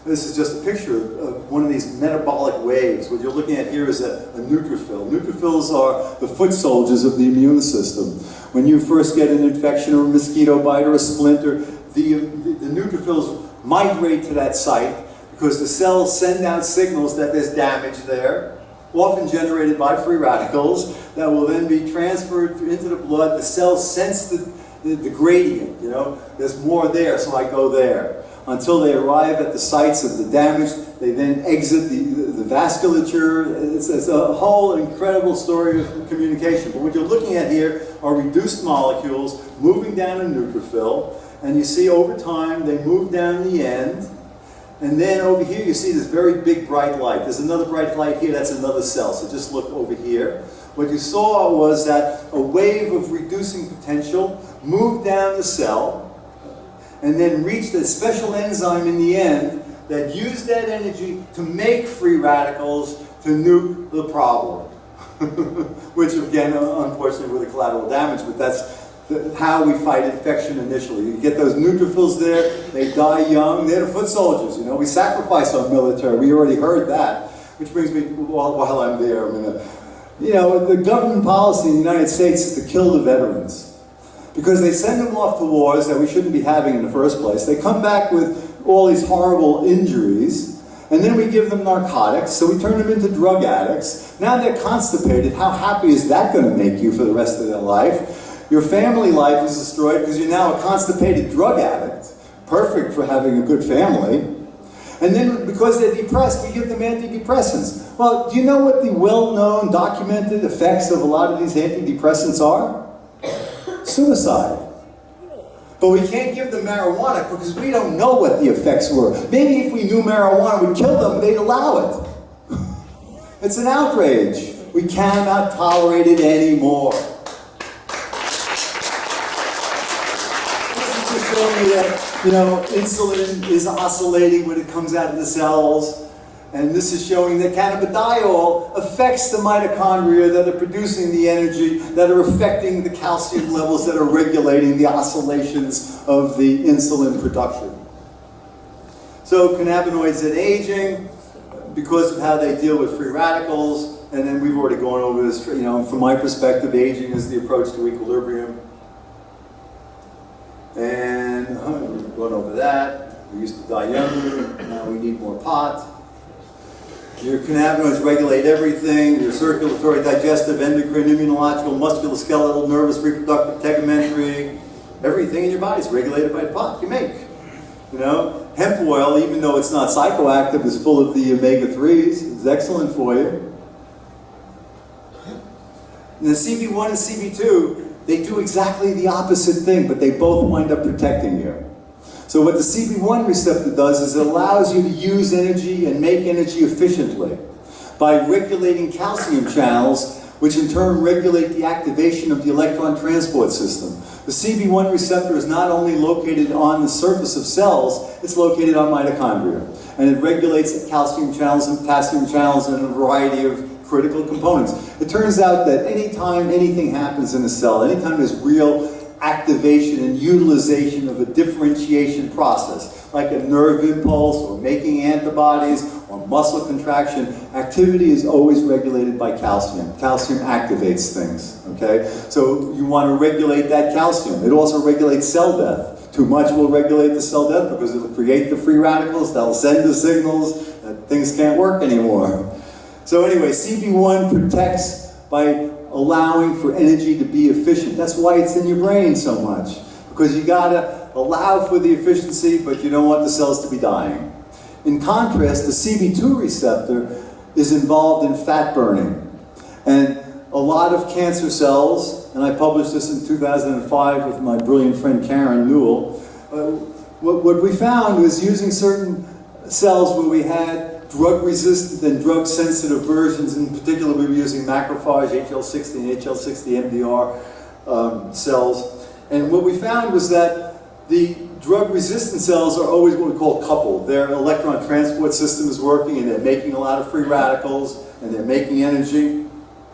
This is just a picture of one of these metabolic waves. What you're looking at here is a neutrophil. Neutrophils are the foot soldiers of the immune system. When you first get an infection or a mosquito bite or a splinter, the neutrophils migrate to that site because the cells send out signals that there's damage there, often generated by free radicals, that will then be transferred into the blood. The cells sense the gradient, you know, there's more there, so I go there. Until they arrive at the sites of the damage, they then exit the vasculature. It's a whole incredible story of communication. But what you're looking at here are reduced molecules moving down a neutrophil, and you see over time they move down the end. And then over here you see this very big bright light. There's another bright light here, that's another cell. So just look over here. What you saw was that a wave of reducing potential moved down the cell and then reached a special enzyme in the end that used that energy to make free radicals to nuke the problem. Which again, unfortunately, with the collateral damage, but that's how we fight infection initially. You get those neutrophils there, they die young, they're the foot soldiers. You know, we sacrifice our military, we already heard that. Which brings me, while I'm there, I'm gonna, you know, the government policy in the United States is to kill the veterans. Because they send them off to wars that we shouldn't be having in the first place. They come back with all these horrible injuries, and then we give them narcotics, so we turn them into drug addicts. Now they're constipated. How happy is that going to make you for the rest of their life? Your family life is destroyed because you're now a constipated drug addict. Perfect for having a good family. And then because they're depressed, we give them antidepressants. Well, do you know what the well-known, documented effects of a lot of these antidepressants are? Suicide. But we can't give them marijuana because we don't know what the effects were. Maybe if we knew marijuana would kill them, they'd allow it. It's an outrage. We cannot tolerate it anymore. This is just showing me that, you know, insulin is oscillating when it comes out of the cells. And this is showing that cannabidiol affects the mitochondria that are producing the energy, that are affecting the calcium levels, that are regulating the oscillations of the insulin production. So cannabinoids in aging, because of how they deal with free radicals, and then we've already gone over this, you know, from my perspective, aging is the approach to equilibrium. And we've gone over that. We used to die younger, now we need more pot. Your cannabinoids regulate everything, your circulatory, digestive, endocrine, immunological, musculoskeletal, nervous, reproductive, tegumentary, everything in your body is regulated by the pot you make. You know, hemp oil, even though it's not psychoactive, is full of the omega-3s. It's excellent for you. And the Cb1 and Cb2 they do exactly the opposite thing, but they both wind up protecting you. So what the Cb1 receptor does is it allows you to use energy and make energy efficiently by regulating calcium channels, which in turn regulate the activation of the electron transport system. The Cb1 receptor is not only located on the surface of cells, it's located on mitochondria. And it regulates calcium channels and potassium channels and a variety of critical components. It turns out that anytime anything happens in a cell, anytime there's real activation and utilization of a differentiation process, like a nerve impulse or making antibodies or muscle contraction, activity is always regulated by calcium. Calcium activates things, okay? So you want to regulate that calcium. It also regulates cell death. Too much will regulate the cell death because it will create the free radicals that will send the signals that things can't work anymore. So anyway, Cb1 protects by allowing for energy to be efficient. That's why it's in your brain so much, because you gotta allow for the efficiency, but you don't want the cells to be dying. In contrast, the Cb2 receptor is involved in fat burning. And a lot of cancer cells, and I published this in 2005 with my brilliant friend Karen Newell, what we found was using certain cells where we had drug-resistant and drug-sensitive versions. In particular, we were using macrophage, HL60 and HL60 MDR cells. And what we found was that the drug-resistant cells are always what we call coupled. Their electron transport system is working, and they're making a lot of free radicals, and they're making energy.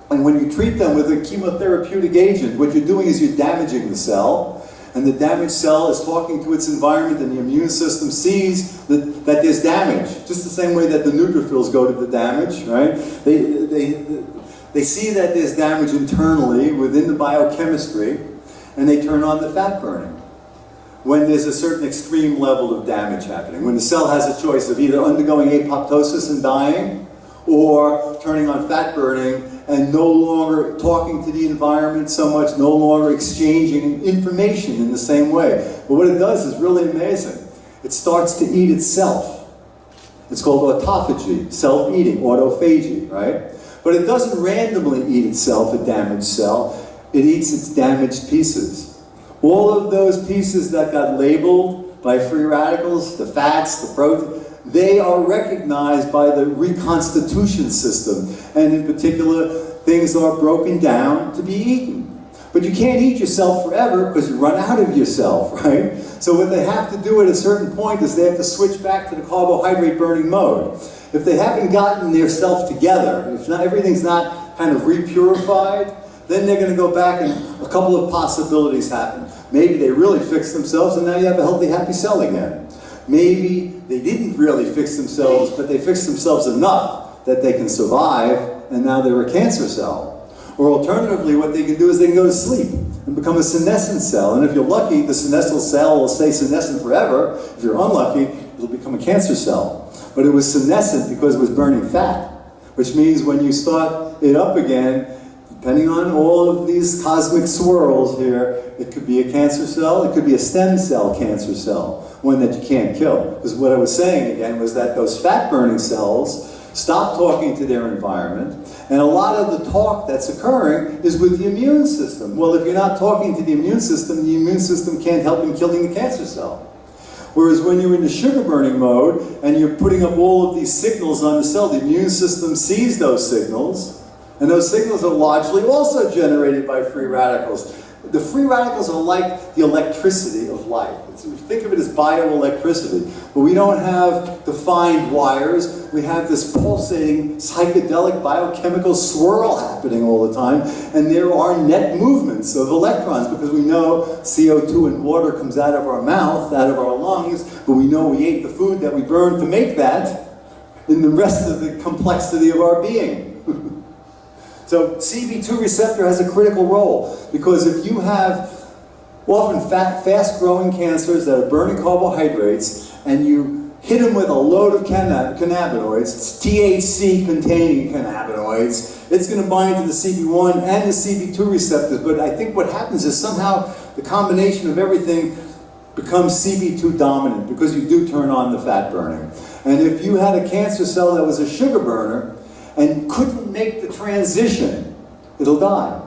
And when you treat them with a chemotherapeutic agent, what you're doing is you're damaging the cell. And the damaged cell is talking to its environment, and the immune system sees that there's damage. Just the same way that the neutrophils go to the damage, right? They see that there's damage internally within the biochemistry, and they turn on the fat burning. When there's a certain extreme level of damage happening, when the cell has a choice of either undergoing apoptosis and dying, or turning on fat burning and no longer talking to the environment so much, no longer exchanging information in the same way. But what it does is really amazing. It starts to eat itself. It's called autophagy, self-eating, autophagy, right? But it doesn't randomly eat itself, a damaged cell. It eats its damaged pieces. All of those pieces that got labeled by free radicals, the fats, the protein, they are recognized by the reconstitution system, and in particular, things are broken down to be eaten. But you can't eat yourself forever because you run out of yourself, right? So what they have to do at a certain point is they have to switch back to the carbohydrate burning mode. If they haven't gotten their self together, if not, everything's not kind of repurified, then they're going to go back and a couple of possibilities happen. Maybe they really fix themselves and now you have a healthy, happy cell again. Maybe they didn't really fix themselves, but they fixed themselves enough that they can survive, and now they're a cancer cell. Or alternatively, what they can do is they can go to sleep and become a senescent cell. And if you're lucky, the senescent cell will stay senescent forever. If you're unlucky, it'll become a cancer cell. But it was senescent because it was burning fat, which means when you start it up again, depending on all of these cosmic swirls here, it could be a cancer cell, it could be a stem cell cancer cell, one that you can't kill. Because what I was saying again was that those fat-burning cells stop talking to their environment, and a lot of the talk that's occurring is with the immune system. Well, if you're not talking to the immune system can't help in killing the cancer cell. Whereas when you're in the sugar-burning mode, and you're putting up all of these signals on the cell, the immune system sees those signals, and those signals are largely also generated by free radicals. The free radicals are like the electricity of life. Think of it as bioelectricity. But we don't have defined wires. We have this pulsating, psychedelic biochemical swirl happening all the time. And there are net movements of electrons because we know CO2 and water comes out of our mouth, out of our lungs, but we know we ate the food that we burned to make that in the rest of the complexity of our being. So Cb2 receptor has a critical role because if you have often fast-growing cancers that are burning carbohydrates and you hit them with a load of cannabinoids, it's THC-containing cannabinoids, it's going to bind to the Cb1 and the Cb2 receptors. But I think what happens is somehow the combination of everything becomes Cb2 dominant because you do turn on the fat burning. And if you had a cancer cell that was a sugar burner and couldn't make the transition, it'll die.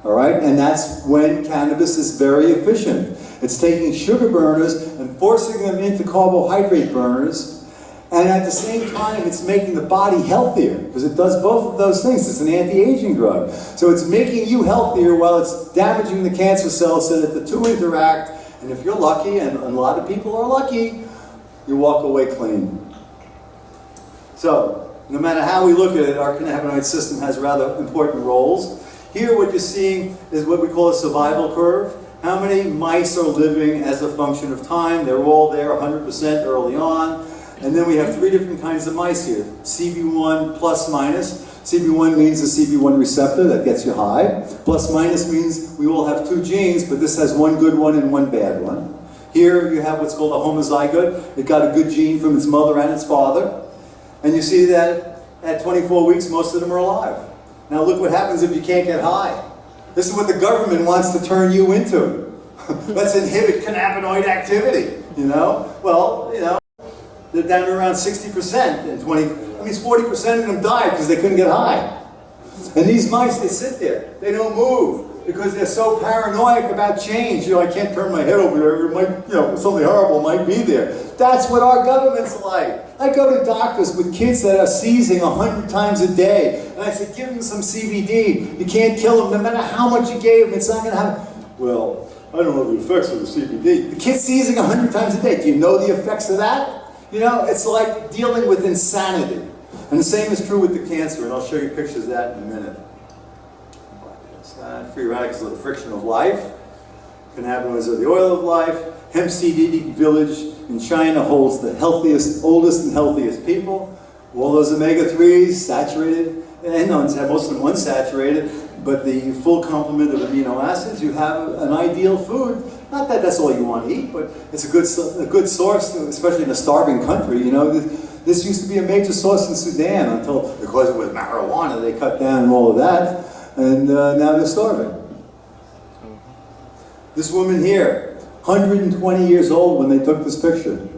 All right, and that's when cannabis is very efficient. It's taking sugar burners and forcing them into carbohydrate burners, and at the same time it's making the body healthier, because it does both of those things. It's an anti-aging drug. So it's making you healthier while it's damaging the cancer cells so that the two interact, and if you're lucky, and a lot of people are lucky, you walk away clean. So, no matter how we look at it, our cannabinoid system has rather important roles. Here what you're seeing is what we call a survival curve. How many mice are living as a function of time? They're all there 100% early on. And then we have three different kinds of mice here. Cb1 plus minus. Cb1 means the Cb1 receptor, that gets you high. Plus minus means we all have two genes, but this has one good one and one bad one. Here you have what's called a homozygote. It got a good gene from its mother and its father. And you see that at 24 weeks, most of them are alive. Now look what happens if you can't get high. This is what the government wants to turn you into. Let's inhibit cannabinoid activity, you know? Well, you know, they're down to around 60% in 20, that means 40% of them died because they couldn't get high. And these mice, they sit there, they don't move because they're so paranoid about change. You know, I can't turn my head over there, it might, you know, something horrible might be there. That's what our government's like. I go to doctors with kids that are seizing 100 times a day, and I say, give them some CBD. You can't kill them, no matter how much you gave them, it's not going to happen. Well, I don't know the effects of the CBD. The kid's seizing 100 times a day. Do you know the effects of that? You know, it's like dealing with insanity. And the same is true with the cancer, and I'll show you pictures of that in a minute. Free radicals are the friction of life. Cannabinoids are the oil of life. Hemp seed village in China holds the healthiest, oldest and healthiest people. All those omega-3s, saturated, and most of them unsaturated, but the full complement of amino acids. You have an ideal food. Not that that's all you want to eat, but it's a good source, especially in a starving country. You know, this used to be a major source in Sudan until, because it was marijuana, they cut down all of that, and now they're starving. This woman here, 120 years old when they took this picture.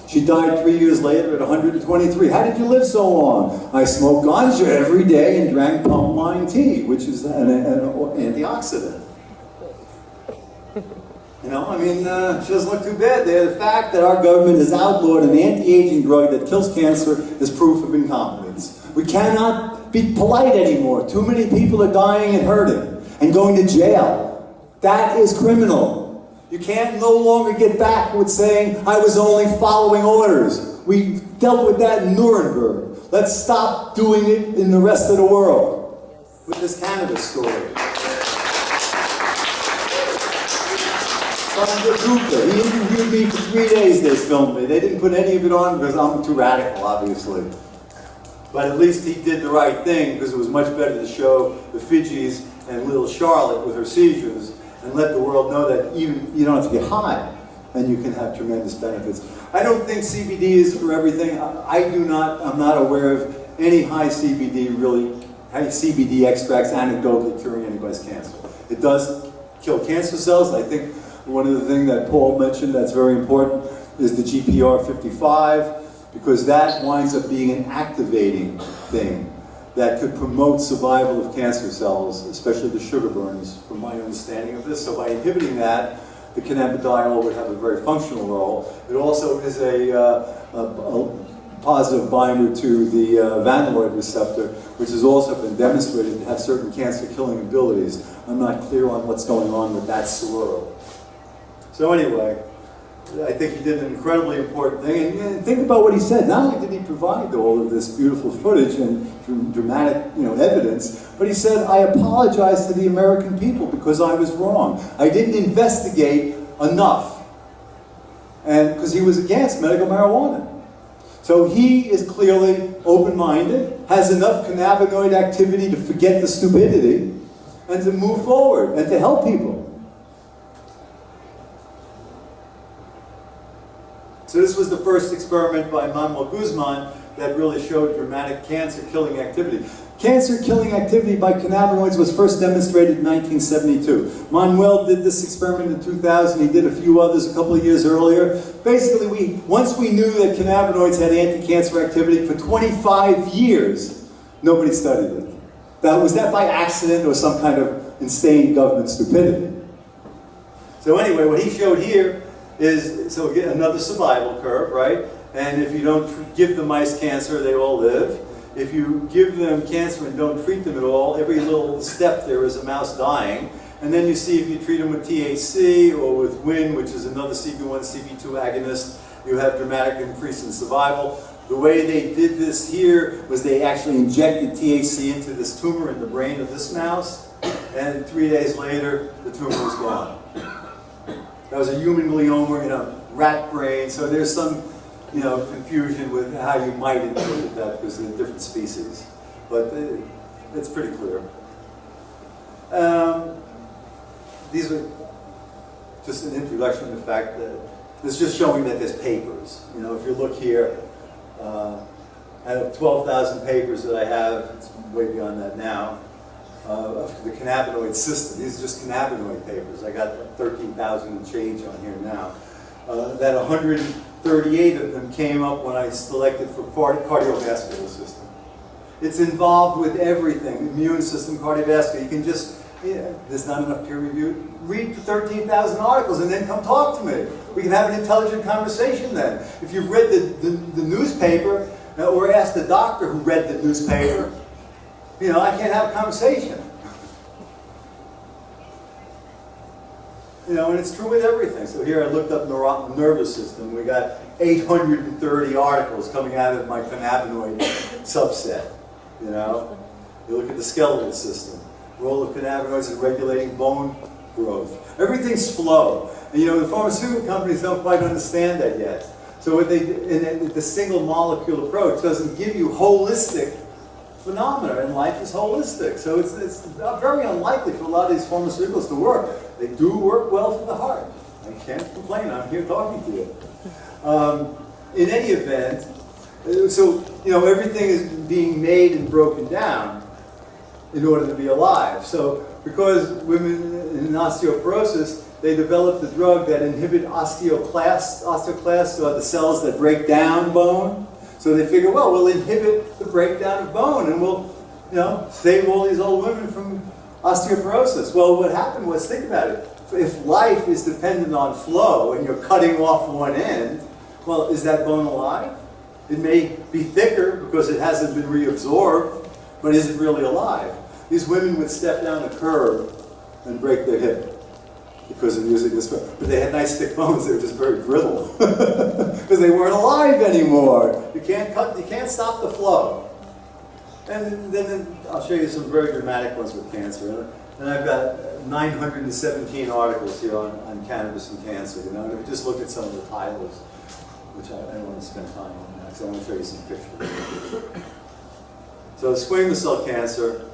She died 3 years later at 123. How did you live so long? I smoked ganja every day and drank palm tea, which is an antioxidant. You know, I mean, she doesn't look too bad there. The fact that our government has outlawed an anti-aging drug that kills cancer is proof of incompetence. We cannot be polite anymore. Too many people are dying and hurting and going to jail. That is criminal. You can't no longer get back with saying, I was only following orders. We dealt with that in Nuremberg. Let's stop doing it in the rest of the world with this cannabis story. He interviewed me for 3 days, they filmed me. They didn't put any of it on because I'm too radical, obviously. But at least he did the right thing, because it was much better to show the Fijis and little Charlotte with her seizures and let the world know that even you don't have to get high and you can have tremendous benefits. I don't think CBD is for everything. I'm not aware of any high CBD extracts anecdotally curing anybody's cancer. It does kill cancer cells. I think one of the things that Paul mentioned that's very important is the GPR55, because that winds up being an activating thing that could promote survival of cancer cells, especially the sugar burners, from my understanding of this. So by inhibiting that, the cannabidiol would have a very functional role. It also is a positive binder to the vanilloid receptor, which has also been demonstrated to have certain cancer-killing abilities. I'm not clear on what's going on with that swirl. So anyway, I think he did an incredibly important thing. And think about what he said. Not only did he provide all of this beautiful footage and dramatic, evidence, but he said, I apologize to the American people because I was wrong. I didn't investigate enough. And because he was against medical marijuana. So he is clearly open-minded, has enough cannabinoid activity to forget the stupidity, and to move forward, and to help people. So this was the first experiment by Manuel Guzman that really showed dramatic cancer-killing activity. Cancer-killing activity by cannabinoids was first demonstrated in 1972. Manuel did this experiment in 2000. He did a few others a couple of years earlier. Basically, once we knew that cannabinoids had anti-cancer activity, for 25 years, nobody studied it. Was that by accident or some kind of insane government stupidity. So anyway, what he showed here is, so again, another survival curve, right? And if you don't give the mice cancer, they all live. If you give them cancer and don't treat them at all, every little step there is a mouse dying. And then you see if you treat them with THC or with WIN, which is another CB1, CB2 agonist, you have dramatic increase in survival. The way they did this here was they actually injected THC into this tumor in the brain of this mouse, and 3 days later, the tumor was gone. That was a human glioma in a rat brain, so there's some confusion with how you might interpret that because they're different species. But it's pretty clear. These are just an introduction to the fact that it's just showing that there's papers. If you look here, out of 12,000 papers that I have, it's way beyond that now, of the cannabinoid system. These are just cannabinoid papers. I got 13,000 and change on here now. That 138 of them came up when I selected for cardiovascular system. It's involved with everything, immune system, cardiovascular. You can just, there's not enough peer review. Read the 13,000 articles and then come talk to me. We can have an intelligent conversation then. If you've read the newspaper, or asked the doctor who read the newspaper, I can't have a conversation. And it's true with everything. So here I looked up nervous system. We got 830 articles coming out of my cannabinoid subset. You look at the skeletal system. Role of cannabinoids in regulating bone growth. Everything's flow. And the pharmaceutical companies don't quite understand that yet. So what they do, the single molecule approach doesn't give you holistic phenomena, and life is holistic. So it's very unlikely for a lot of these pharmaceuticals to work. They do work well for the heart. I can't complain. I'm here talking to you. In any event, so everything is being made and broken down in order to be alive. So because women in osteoporosis, they developed a drug that inhibit osteoclasts. Osteoclasts are the cells that break down bone. So they figure, well, we'll inhibit the breakdown of bone and we'll, save all these old women from osteoporosis. Well, what happened was, think about it. If life is dependent on flow and you're cutting off one end, well, is that bone alive? It may be thicker because it hasn't been reabsorbed, but is it really alive? These women would step down a curb and break their hip because of using this bone. But they had nice thick bones, they were just very brittle because they weren't alive anymore. You can't stop the flow. And then I'll show you some very dramatic ones with cancer. And I've got 917 articles here on cannabis and cancer. And if you just look at some of the titles, which I don't want to spend time on now, because I want to show you some pictures. So squamous cell cancer.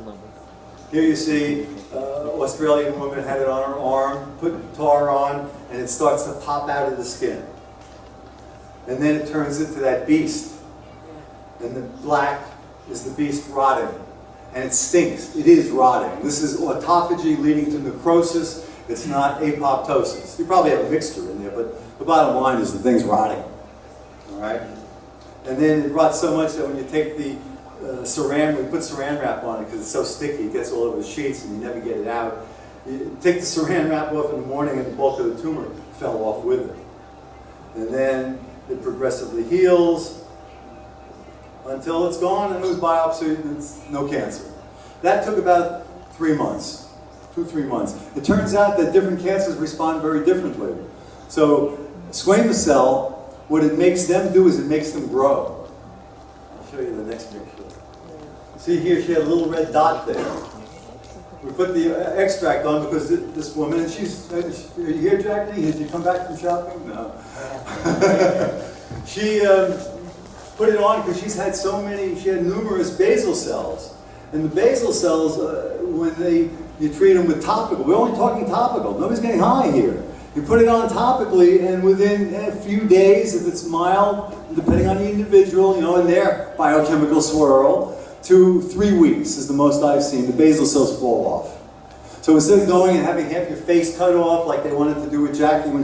Here you see Australian woman had it on her arm, put tar on, and it starts to pop out of the skin. And then it turns into that beast. And the black is the beast rotting. And it stinks. It is rotting. This is autophagy leading to necrosis. It's not apoptosis. You probably have a mixture in there, but the bottom line is the thing's rotting. All right? And then it rots so much that when you take the we put saran wrap on it because it's so sticky, it gets all over the sheets and you never get it out. You take the saran wrap off in the morning and the bulk of the tumor fell off with it. And then it progressively heals until it's gone and it was biopsied and it's no cancer. That took about 3 months, 2-3 months. It turns out that different cancers respond very differently. So squamous cell, what it makes them do is it makes them grow. I'll show you the next picture. See here, she had a little red dot there. We put the extract on because this woman, and she's, are you here, Jackie? Did you come back from shopping? No. She put it on because she's had she had numerous basal cells. And the basal cells, when you treat them with topical, we're only talking topical, nobody's getting high here. You put it on topically, and within a few days, if it's mild, depending on the individual, in their biochemical swirl, 2-3 weeks is the most I've seen, the basal cells fall off. So instead of going and having half your face cut off like they wanted to do with Jackie when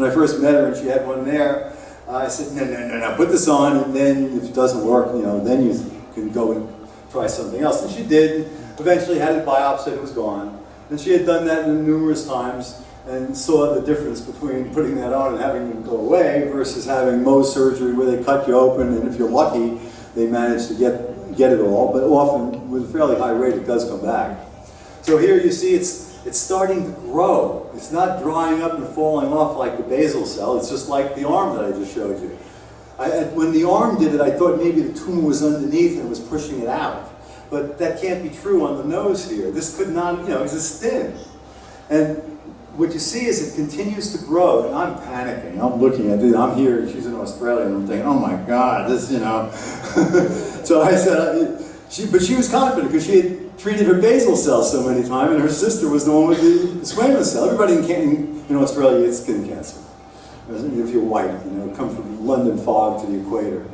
I first met her and she had one there, I said, no, put this on, and then if it doesn't work, then you can go and try something else. And she did. Eventually had it biopsied, it was gone. And she had done that numerous times and saw the difference between putting that on and having them go away versus having Mohs surgery where they cut you open, and if you're lucky, they manage to get it all, but often with a fairly high rate it does come back. So here you see it's starting to grow. It's not drying up and falling off like the basal cell, it's just like the arm that I just showed you. When the arm did it, I thought maybe the tumor was underneath and was pushing it out. But that can't be true on the nose here. This could not, you know, it's just thin. And what you see is it continues to grow, and I'm panicking. I'm looking at it. I'm here, she's in Australia, and I'm thinking, oh my God, this, you know. So I said, but she was confident because she had treated her basal cell so many times, and her sister was the one with the squamous cell. Everybody in Australia gets skin cancer. If you're white, you know, come from London fog to the equator,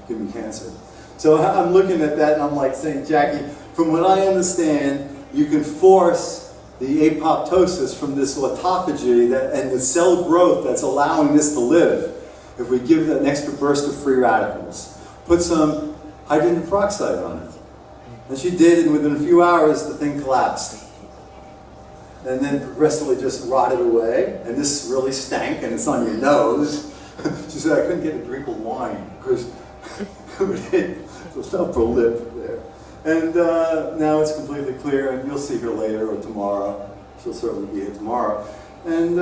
give me cancer. So I'm looking at that and I'm like saying, Jackie, from what I understand, you can force the apoptosis from this autophagy and the cell growth that's allowing this to live if we give it an extra burst of free radicals. Put some hydrogen peroxide on it. And she did, and within a few hours the thing collapsed. And then progressively just rotted away, and this really stank, and it's on your nose. She said, I couldn't get a drink of wine because it would hit the upper lip there. And now it's completely clear, and you'll see her later or tomorrow. She'll certainly be here tomorrow. And,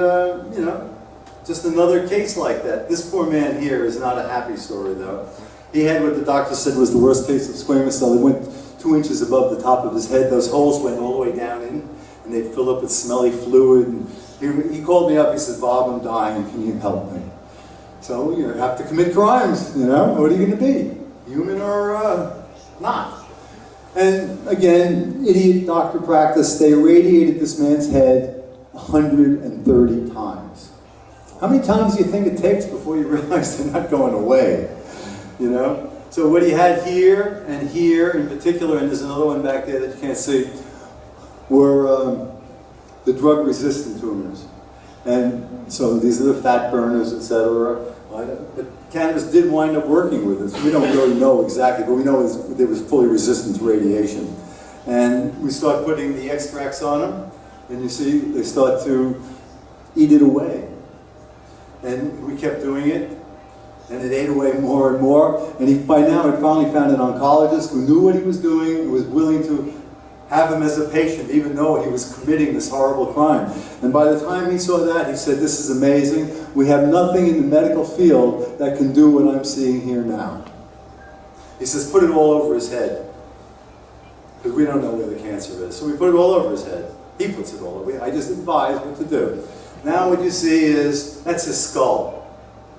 you know, just another case like that. This poor man here is not a happy story, though. He had what the doctor said was the worst case of squamous cell. It went 2 inches above the top of his head. Those holes went all the way down in, and they'd fill up with smelly fluid. And he called me up, he said, Bob, I'm dying, can you help me? So you have to commit crimes, you know? What are you going to be? Human or not? And again, idiot doctor practice, they irradiated this man's head 130 times. How many times do you think it takes before you realize they're not going away? You know? So what he had here and here in particular, and there's another one back there that you can't see, were the drug-resistant tumors. And so these are the fat burners, etc. But cannabis did wind up working with us. We don't really know exactly, but we know it was fully resistant to radiation. And we start putting the extracts on them, and you see they start to eat it away. And we kept doing it, and it ate away more and more. And by now had finally found an oncologist who knew what he was doing, who was willing to have him as a patient, even though he was committing this horrible crime. And by the time he saw that, he said, this is amazing. We have nothing in the medical field that can do what I'm seeing here now. He says, put it all over his head. Because we don't know where the cancer is. So we put it all over his head. He puts it all over. I just advise what to do. Now what you see is, that's his skull.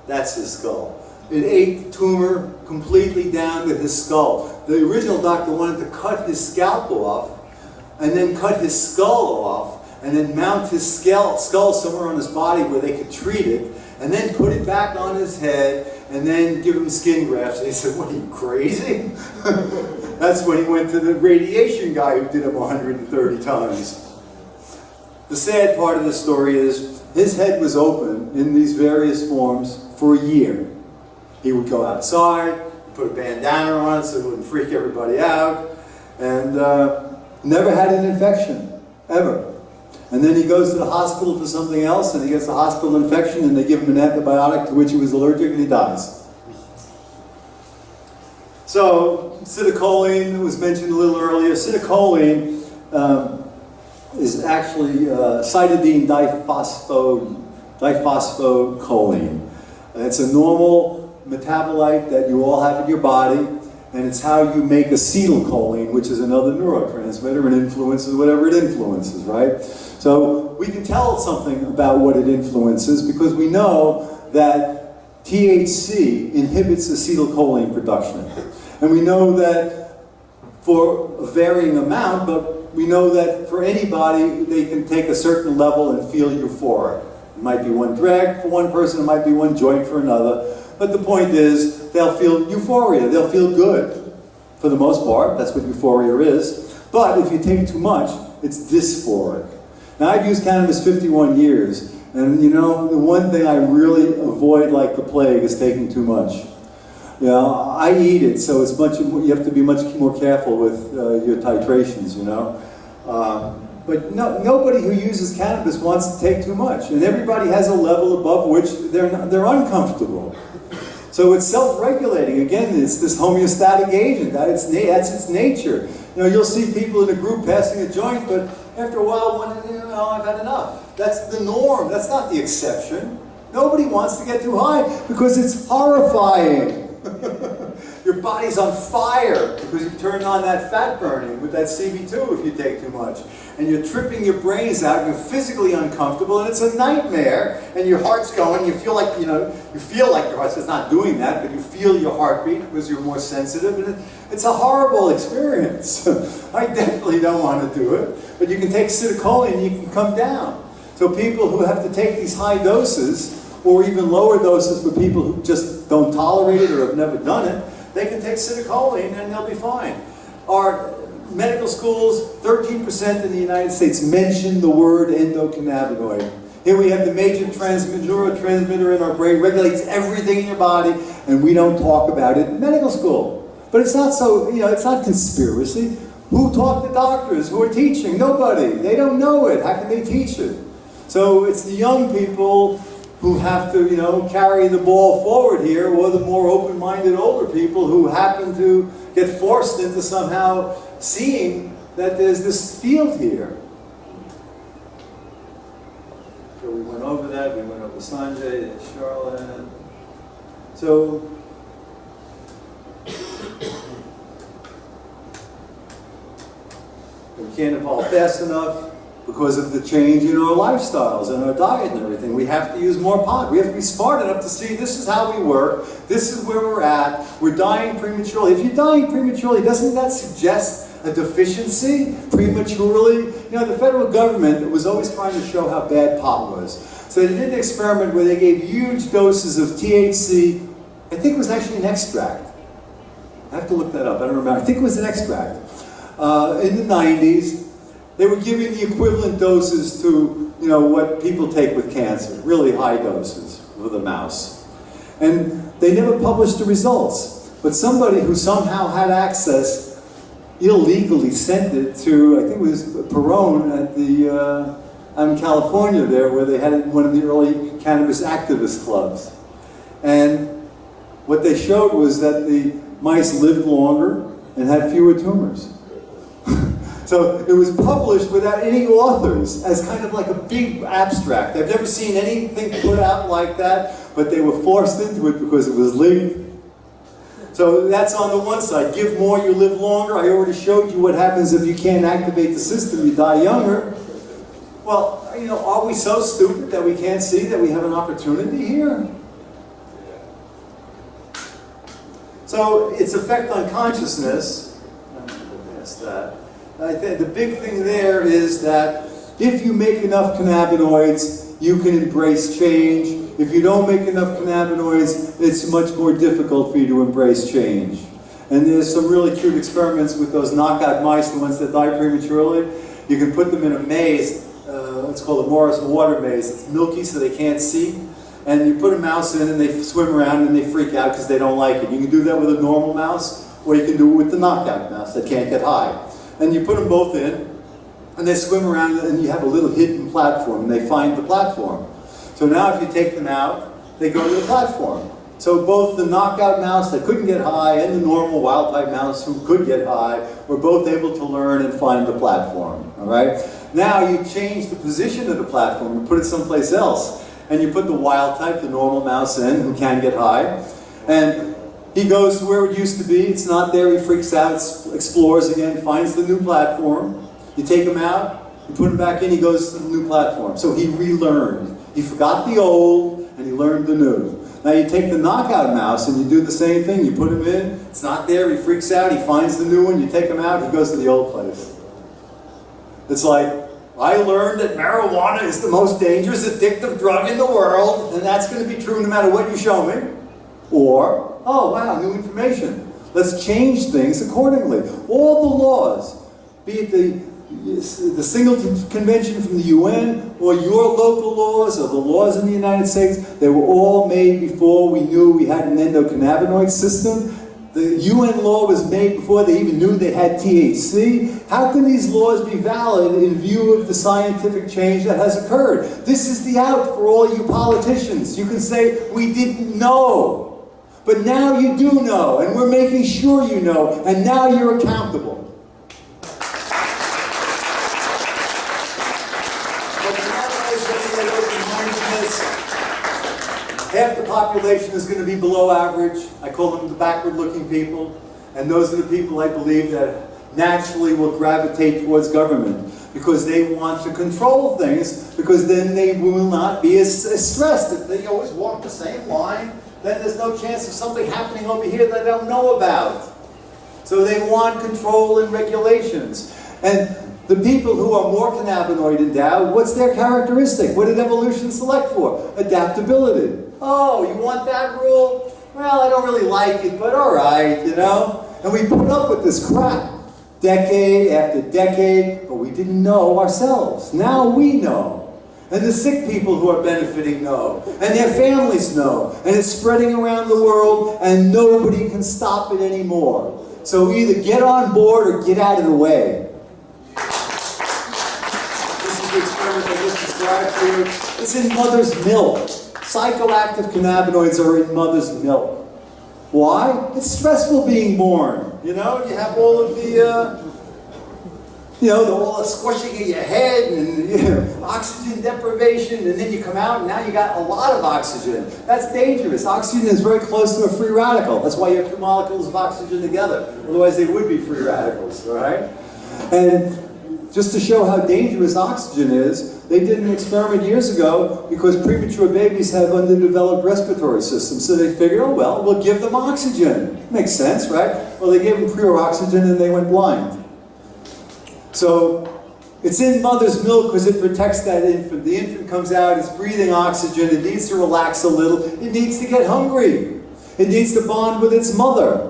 That's his skull. It ate the tumor completely down to his skull. The original doctor wanted to cut his scalp off, and then cut his skull off, and then mount his skull somewhere on his body where they could treat it, and then put it back on his head, and then give him skin grafts. And he said, what, are you crazy? That's when he went to the radiation guy who did him 130 times. The sad part of the story is, his head was open in these various forms for a year. He would go outside, put a bandana on it so it wouldn't freak everybody out, and never had an infection, ever. And then he goes to the hospital for something else, and he gets a hospital infection, and they give him an antibiotic to which he was allergic, and he dies. So, acetylcholine was mentioned a little earlier. Acetylcholine is actually cytidine diphosphocholene. It's a normal metabolite that you all have in your body, and it's how you make acetylcholine, which is another neurotransmitter and influences whatever it influences, right? So we can tell something about what it influences because we know that THC inhibits acetylcholine production. And we know that for a varying amount, but we know that for anybody, they can take a certain level and feel euphoric. It might be one drag for one person, it might be one joint for another. But the point is, they'll feel euphoria, they'll feel good. For the most part, that's what euphoria is. But if you take too much, it's dysphoric. Now I've used cannabis 51 years, and you know, the one thing I really avoid like the plague is taking too much. You know, I eat it, so it's you have to be much more careful with your titrations, you know. But nobody who uses cannabis wants to take too much, and everybody has a level above which they're uncomfortable. So it's self-regulating. Again, it's this homeostatic agent. That's its nature. You know, you'll see people in a group passing a joint, but after a while, I've had enough. That's the norm. That's not the exception. Nobody wants to get too high because it's horrifying. Your body's on fire because you've turned on that fat burning with that Cb2 if you take too much. And you're tripping your brains out, you're physically uncomfortable, and it's a nightmare, and your heart's going, you feel like, you feel like your heart's not doing that, but you feel your heartbeat because you're more sensitive, and it's a horrible experience. I definitely don't want to do it, but you can take acetylcholine and you can come down. So people who have to take these high doses, or even lower doses for people who just don't tolerate it or have never done it, they can take acetylcholine and they'll be fine. Our medical schools, 13% in the United States mention the word endocannabinoid. Here we have the major neurotransmitter in our brain, regulates everything in your body, and we don't talk about it in medical school. But it's not so, it's not conspiracy. Who taught the doctors who are teaching? Nobody. They don't know it. How can they teach it? So it's the young people who have to, carry the ball forward here, or the more open-minded older people who happen to get forced into somehow seeing that there's this field here. So we went over that, we went over Sanjay and Charlotte. So, we can't evolve fast enough because of the change in our lifestyles and our diet and everything. We have to use more pot. We have to be smart enough to see this is how we work, this is where we're at, we're dying prematurely. If you're dying prematurely, doesn't that suggest a deficiency prematurely? The federal government was always trying to show how bad pot was. So they did an experiment where they gave huge doses of THC, I think it was actually an extract. I have to look that up, I don't remember. I think it was an extract. In the 90s, they were giving the equivalent doses to, what people take with cancer, really high doses for the mouse. And they never published the results. But somebody who somehow had access illegally sent it to, I think it was Perone at the, in California there, where they had one of the early cannabis activist clubs. And what they showed was that the mice lived longer and had fewer tumors. So it was published without any authors as kind of like a big abstract. I've never seen anything put out like that, but they were forced into it because it was linked. So that's on the one side. Give more, you live longer. I already showed you what happens if you can't activate the system, you die younger. Well, are we so stupid that we can't see that we have an opportunity here? So its effect on consciousness, I'm going to pass that. I think the big thing there is that if you make enough cannabinoids, you can embrace change. If you don't make enough cannabinoids, it's much more difficult for you to embrace change. And there's some really cute experiments with those knockout mice, the ones that die prematurely. You can put them in a maze, it's called a Morris water maze. It's milky so they can't see. And you put a mouse in and they swim around and they freak out because they don't like it. You can do that with a normal mouse, or you can do it with the knockout mouse that can't get high. And you put them both in, and they swim around, and you have a little hidden platform, and they find the platform. So now if you take them out, they go to the platform. So both the knockout mouse that couldn't get high and the normal wild-type mouse who could get high were both able to learn and find the platform, all right? Now you change the position of the platform and put it someplace else, and you put the wild-type, the normal mouse in, who can get high, and he goes to where it used to be, it's not there, he freaks out, explores again, finds the new platform. You take him out, you put him back in, he goes to the new platform. So he relearned. He forgot the old, and he learned the new. Now you take the knockout mouse and you do the same thing. You put him in, it's not there, he freaks out, he finds the new one, you take him out, he goes to the old place. It's like, I learned that marijuana is the most dangerous addictive drug in the world, and that's going to be true no matter what you show me. Or, oh wow, new information. Let's change things accordingly. All the laws, be it the Singleton Convention from the UN, or your local laws, or the laws in the United States, they were all made before we knew we had an endocannabinoid system. The UN law was made before they even knew they had THC. How can these laws be valid in view of the scientific change that has occurred? This is the out for all you politicians. You can say, we didn't know. But now you do know, and we're making sure you know, and now you're accountable. Half the population is going to be below average. I call them the backward-looking people. And those are the people I believe that naturally will gravitate towards government because they want to control things, because then they will not be as stressed. If they always walk the same line, then there's no chance of something happening over here that I don't know about. So they want control and regulations. And the people who are more cannabinoid endowed, what's their characteristic? What did evolution select for? Adaptability. Oh, you want that rule? Well, I don't really like it, but all right, you know? And we put up with this crap decade after decade, but we didn't know ourselves. Now we know. And the sick people who are benefiting know. And their families know. And it's spreading around the world, and nobody can stop it anymore. So either get on board or get out of the way. This is the experiment I just described to you. It's in mother's milk. Psychoactive cannabinoids are in mother's milk. Why? It's stressful being born. You know, you have all of the, all the squishing of your head and oxygen deprivation, and then you come out and now you got a lot of oxygen. That's dangerous. Oxygen is very close to a free radical. That's why you have two molecules of oxygen together. Otherwise they would be free radicals, all right? And just to show how dangerous oxygen is, they did an experiment years ago because premature babies have underdeveloped respiratory systems. So they figured, oh well, we'll give them oxygen. Makes sense, right? Well, they gave them pure oxygen and they went blind. So it's in mother's milk because it protects that infant. The infant comes out, it's breathing oxygen, it needs to relax a little, it needs to get hungry. It needs to bond with its mother.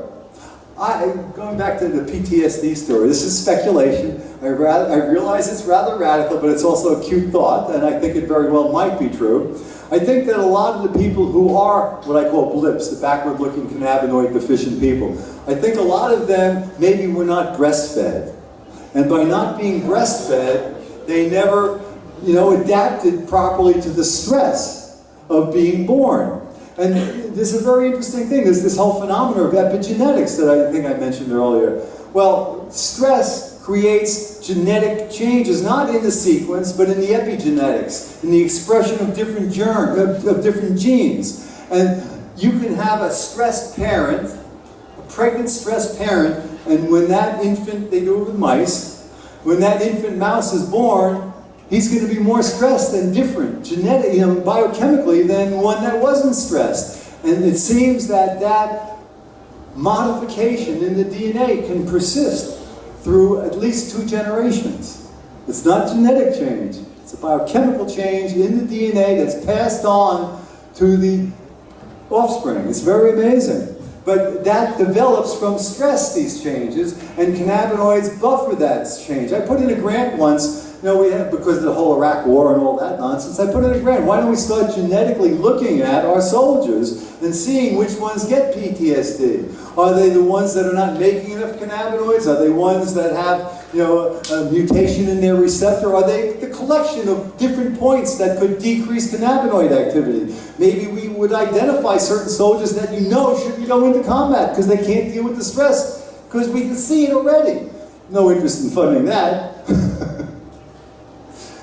Going back to the PTSD story, this is speculation. I realize it's rather radical, but it's also a cute thought, and I think it very well might be true. I think that a lot of the people who are what I call blips, the backward-looking cannabinoid deficient people, I think a lot of them maybe were not breastfed. And by not being breastfed, they never, adapted properly to the stress of being born. And there's a very interesting thing. There's this whole phenomenon of epigenetics that I think I mentioned earlier. Well, stress creates genetic changes, not in the sequence, but in the epigenetics, in the expression of different genes. And you can have a stressed parent, a pregnant stressed parent, and when that infant, they do it with mice, when that infant mouse is born, he's going to be more stressed and different, biochemically, than one that wasn't stressed. And it seems that that modification in the DNA can persist through at least 2 generations. It's not genetic change. It's a biochemical change in the DNA that's passed on to the offspring. It's very amazing. But that develops from stress, these changes, and cannabinoids buffer that change. I put in a grant once, because of the whole Iraq war and all that nonsense, I put in a grant. Why don't we start genetically looking at our soldiers and seeing which ones get PTSD? Are they the ones that are not making enough cannabinoids? Are they ones that have, a mutation in their receptor? Are they the collection of different points that could decrease cannabinoid activity? Maybe we would identify certain soldiers that shouldn't go into combat because they can't deal with the stress, because we can see it already. No interest in funding that.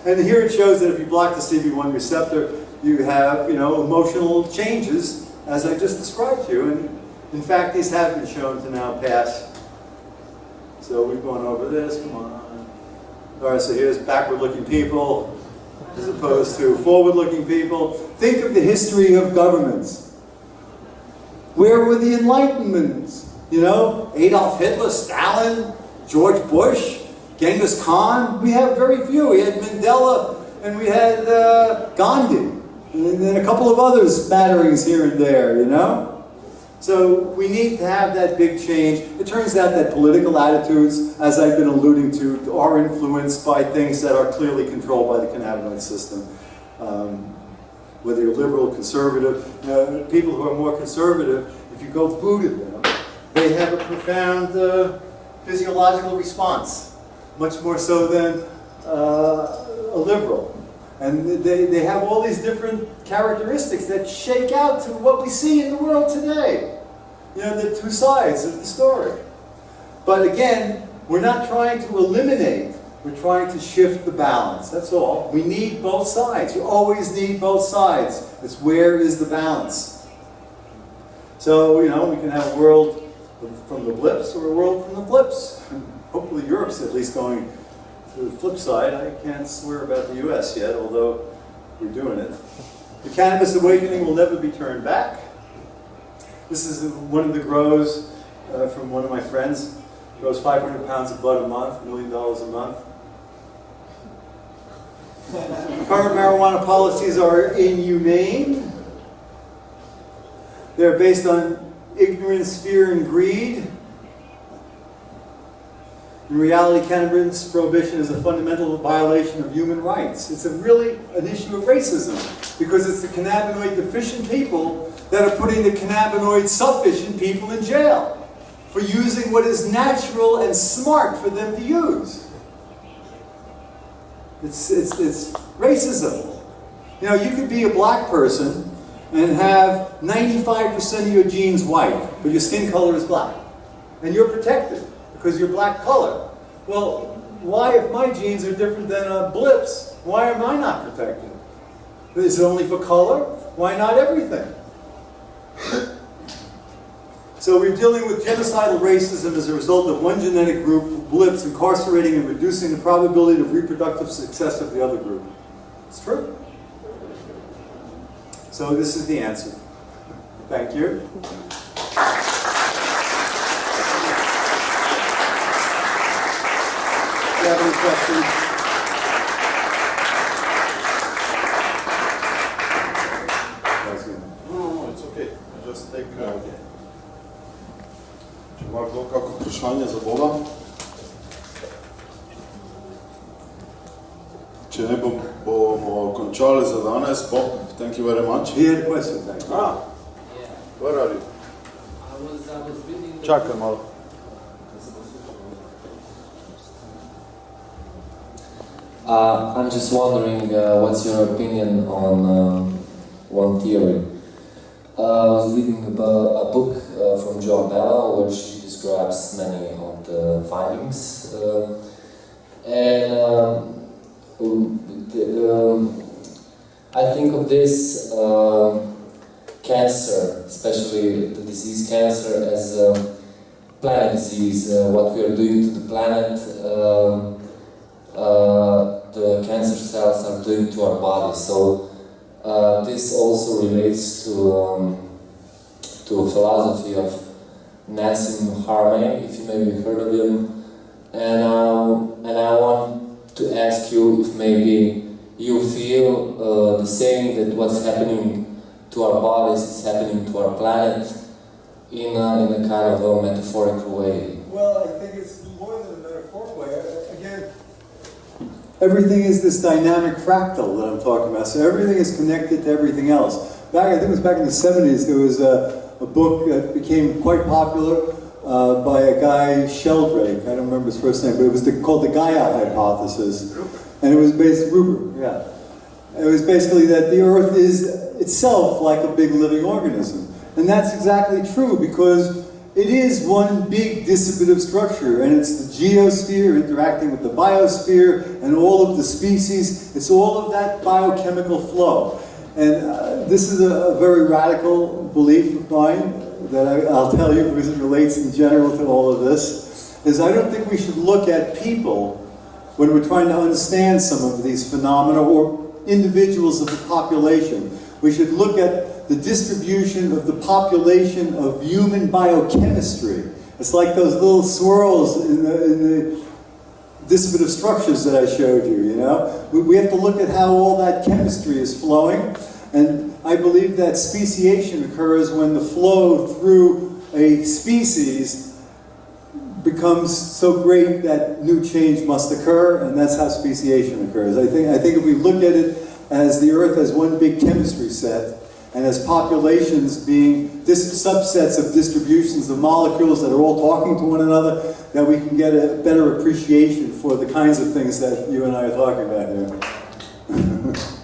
And here it shows that if you block the Cb2 receptor, you have, emotional changes, as I just described to you. And in fact, these have been shown to now pass. So we've gone over this, come on. All right, so here's backward-looking people as opposed to forward-looking people. Think of the history of governments. Where were the Enlightenments? Adolf Hitler, Stalin, George Bush, Genghis Khan. We have very few. We had Mandela and we had Gandhi. And then a couple of other smatterings here and there, So we need to have that big change. It turns out that political attitudes, as I've been alluding to, are influenced by things that are clearly controlled by the cannabinoid system. Whether you're liberal, conservative, people who are more conservative, if you go boo to them, they have a profound physiological response, much more so than a liberal. And they have all these different characteristics that shake out to what we see in the world today. You know, the two sides of the story. But again, we're not trying to eliminate, we're trying to shift the balance, that's all. We need both sides, you always need both sides. It's where is the balance? So, you know, we can have a world from the blips or a world from the flips. Hopefully Europe's at least going to the flip side. I can't swear about the US yet, although we're doing it. The cannabis awakening will never be turned back. This is one of the grows from one of my friends. Grows 500 pounds of bud a month, $1 million a month. Current marijuana policies are inhumane. They're based on ignorance, fear, and greed. In reality, cannabis prohibition is a fundamental violation of human rights. It's really an issue of racism, because it's the cannabinoid deficient people that are putting the cannabinoid sufficient people in jail for using what is natural and smart for them to use. It's racism. You know, you could be a black person and have 95% of your genes white, but your skin color is black. And you're protected because you're black color. Well, why, if my genes are different than a blip's, why am I not protected? Is it only for color? Why not everything? So we're dealing with genocidal racism as a result of one genetic group of blips incarcerating and reducing the probability of reproductive success of the other group. It's true. So this is the answer. Thank you. Do you have any questions? No, it's okay. I just take... Če ima kdo kako vprašanje za Boga? Če ne bomo končali za danes, Bob, thank you very much. He had a question, thank you. Where are you? I was reading... Čakaj malo. I'm just wondering what's your opinion on one theory. I was reading about a book from Joanna where she describes many of the findings, I think of this cancer, especially the disease cancer, as a planet disease. What we are doing to the planet, the cancer cells are doing to our body. So this also relates to a philosophy of Nassim Haramein, if you maybe heard of him, and I want to ask you if maybe you feel the same, that what's happening to our bodies is happening to our planet in a kind of a metaphorical way. Well, I think it's more than a metaphorical way. Again, everything is this dynamic fractal that I'm talking about. So everything is connected to everything else. I think it was back in the 70s, there was a book that became quite popular by a guy, Sheldrake, I don't remember his first name, but it was called the Gaia Hypothesis. And it was based, Ruber, yeah. It was basically that the Earth is itself like a big living organism. And that's exactly true, because it is one big distributive structure, and it's the geosphere interacting with the biosphere and all of the species. It's all of that biochemical flow. And this is a very radical belief of mine that I'll tell you, because it relates in general to all of this, is I don't think we should look at people when we're trying to understand some of these phenomena or individuals of the population. We should look at the distribution of the population of human biochemistry. It's like those little swirls in the distributive structures that I showed you, you know? We have to look at how all that chemistry is flowing, and I believe that speciation occurs when the flow through a species becomes so great that new change must occur, and that's how speciation occurs. I think if we look at it as the Earth as one big chemistry set, and as populations being subsets of distributions of molecules that are all talking to one another, that we can get a better appreciation for the kinds of things that you and I are talking about here.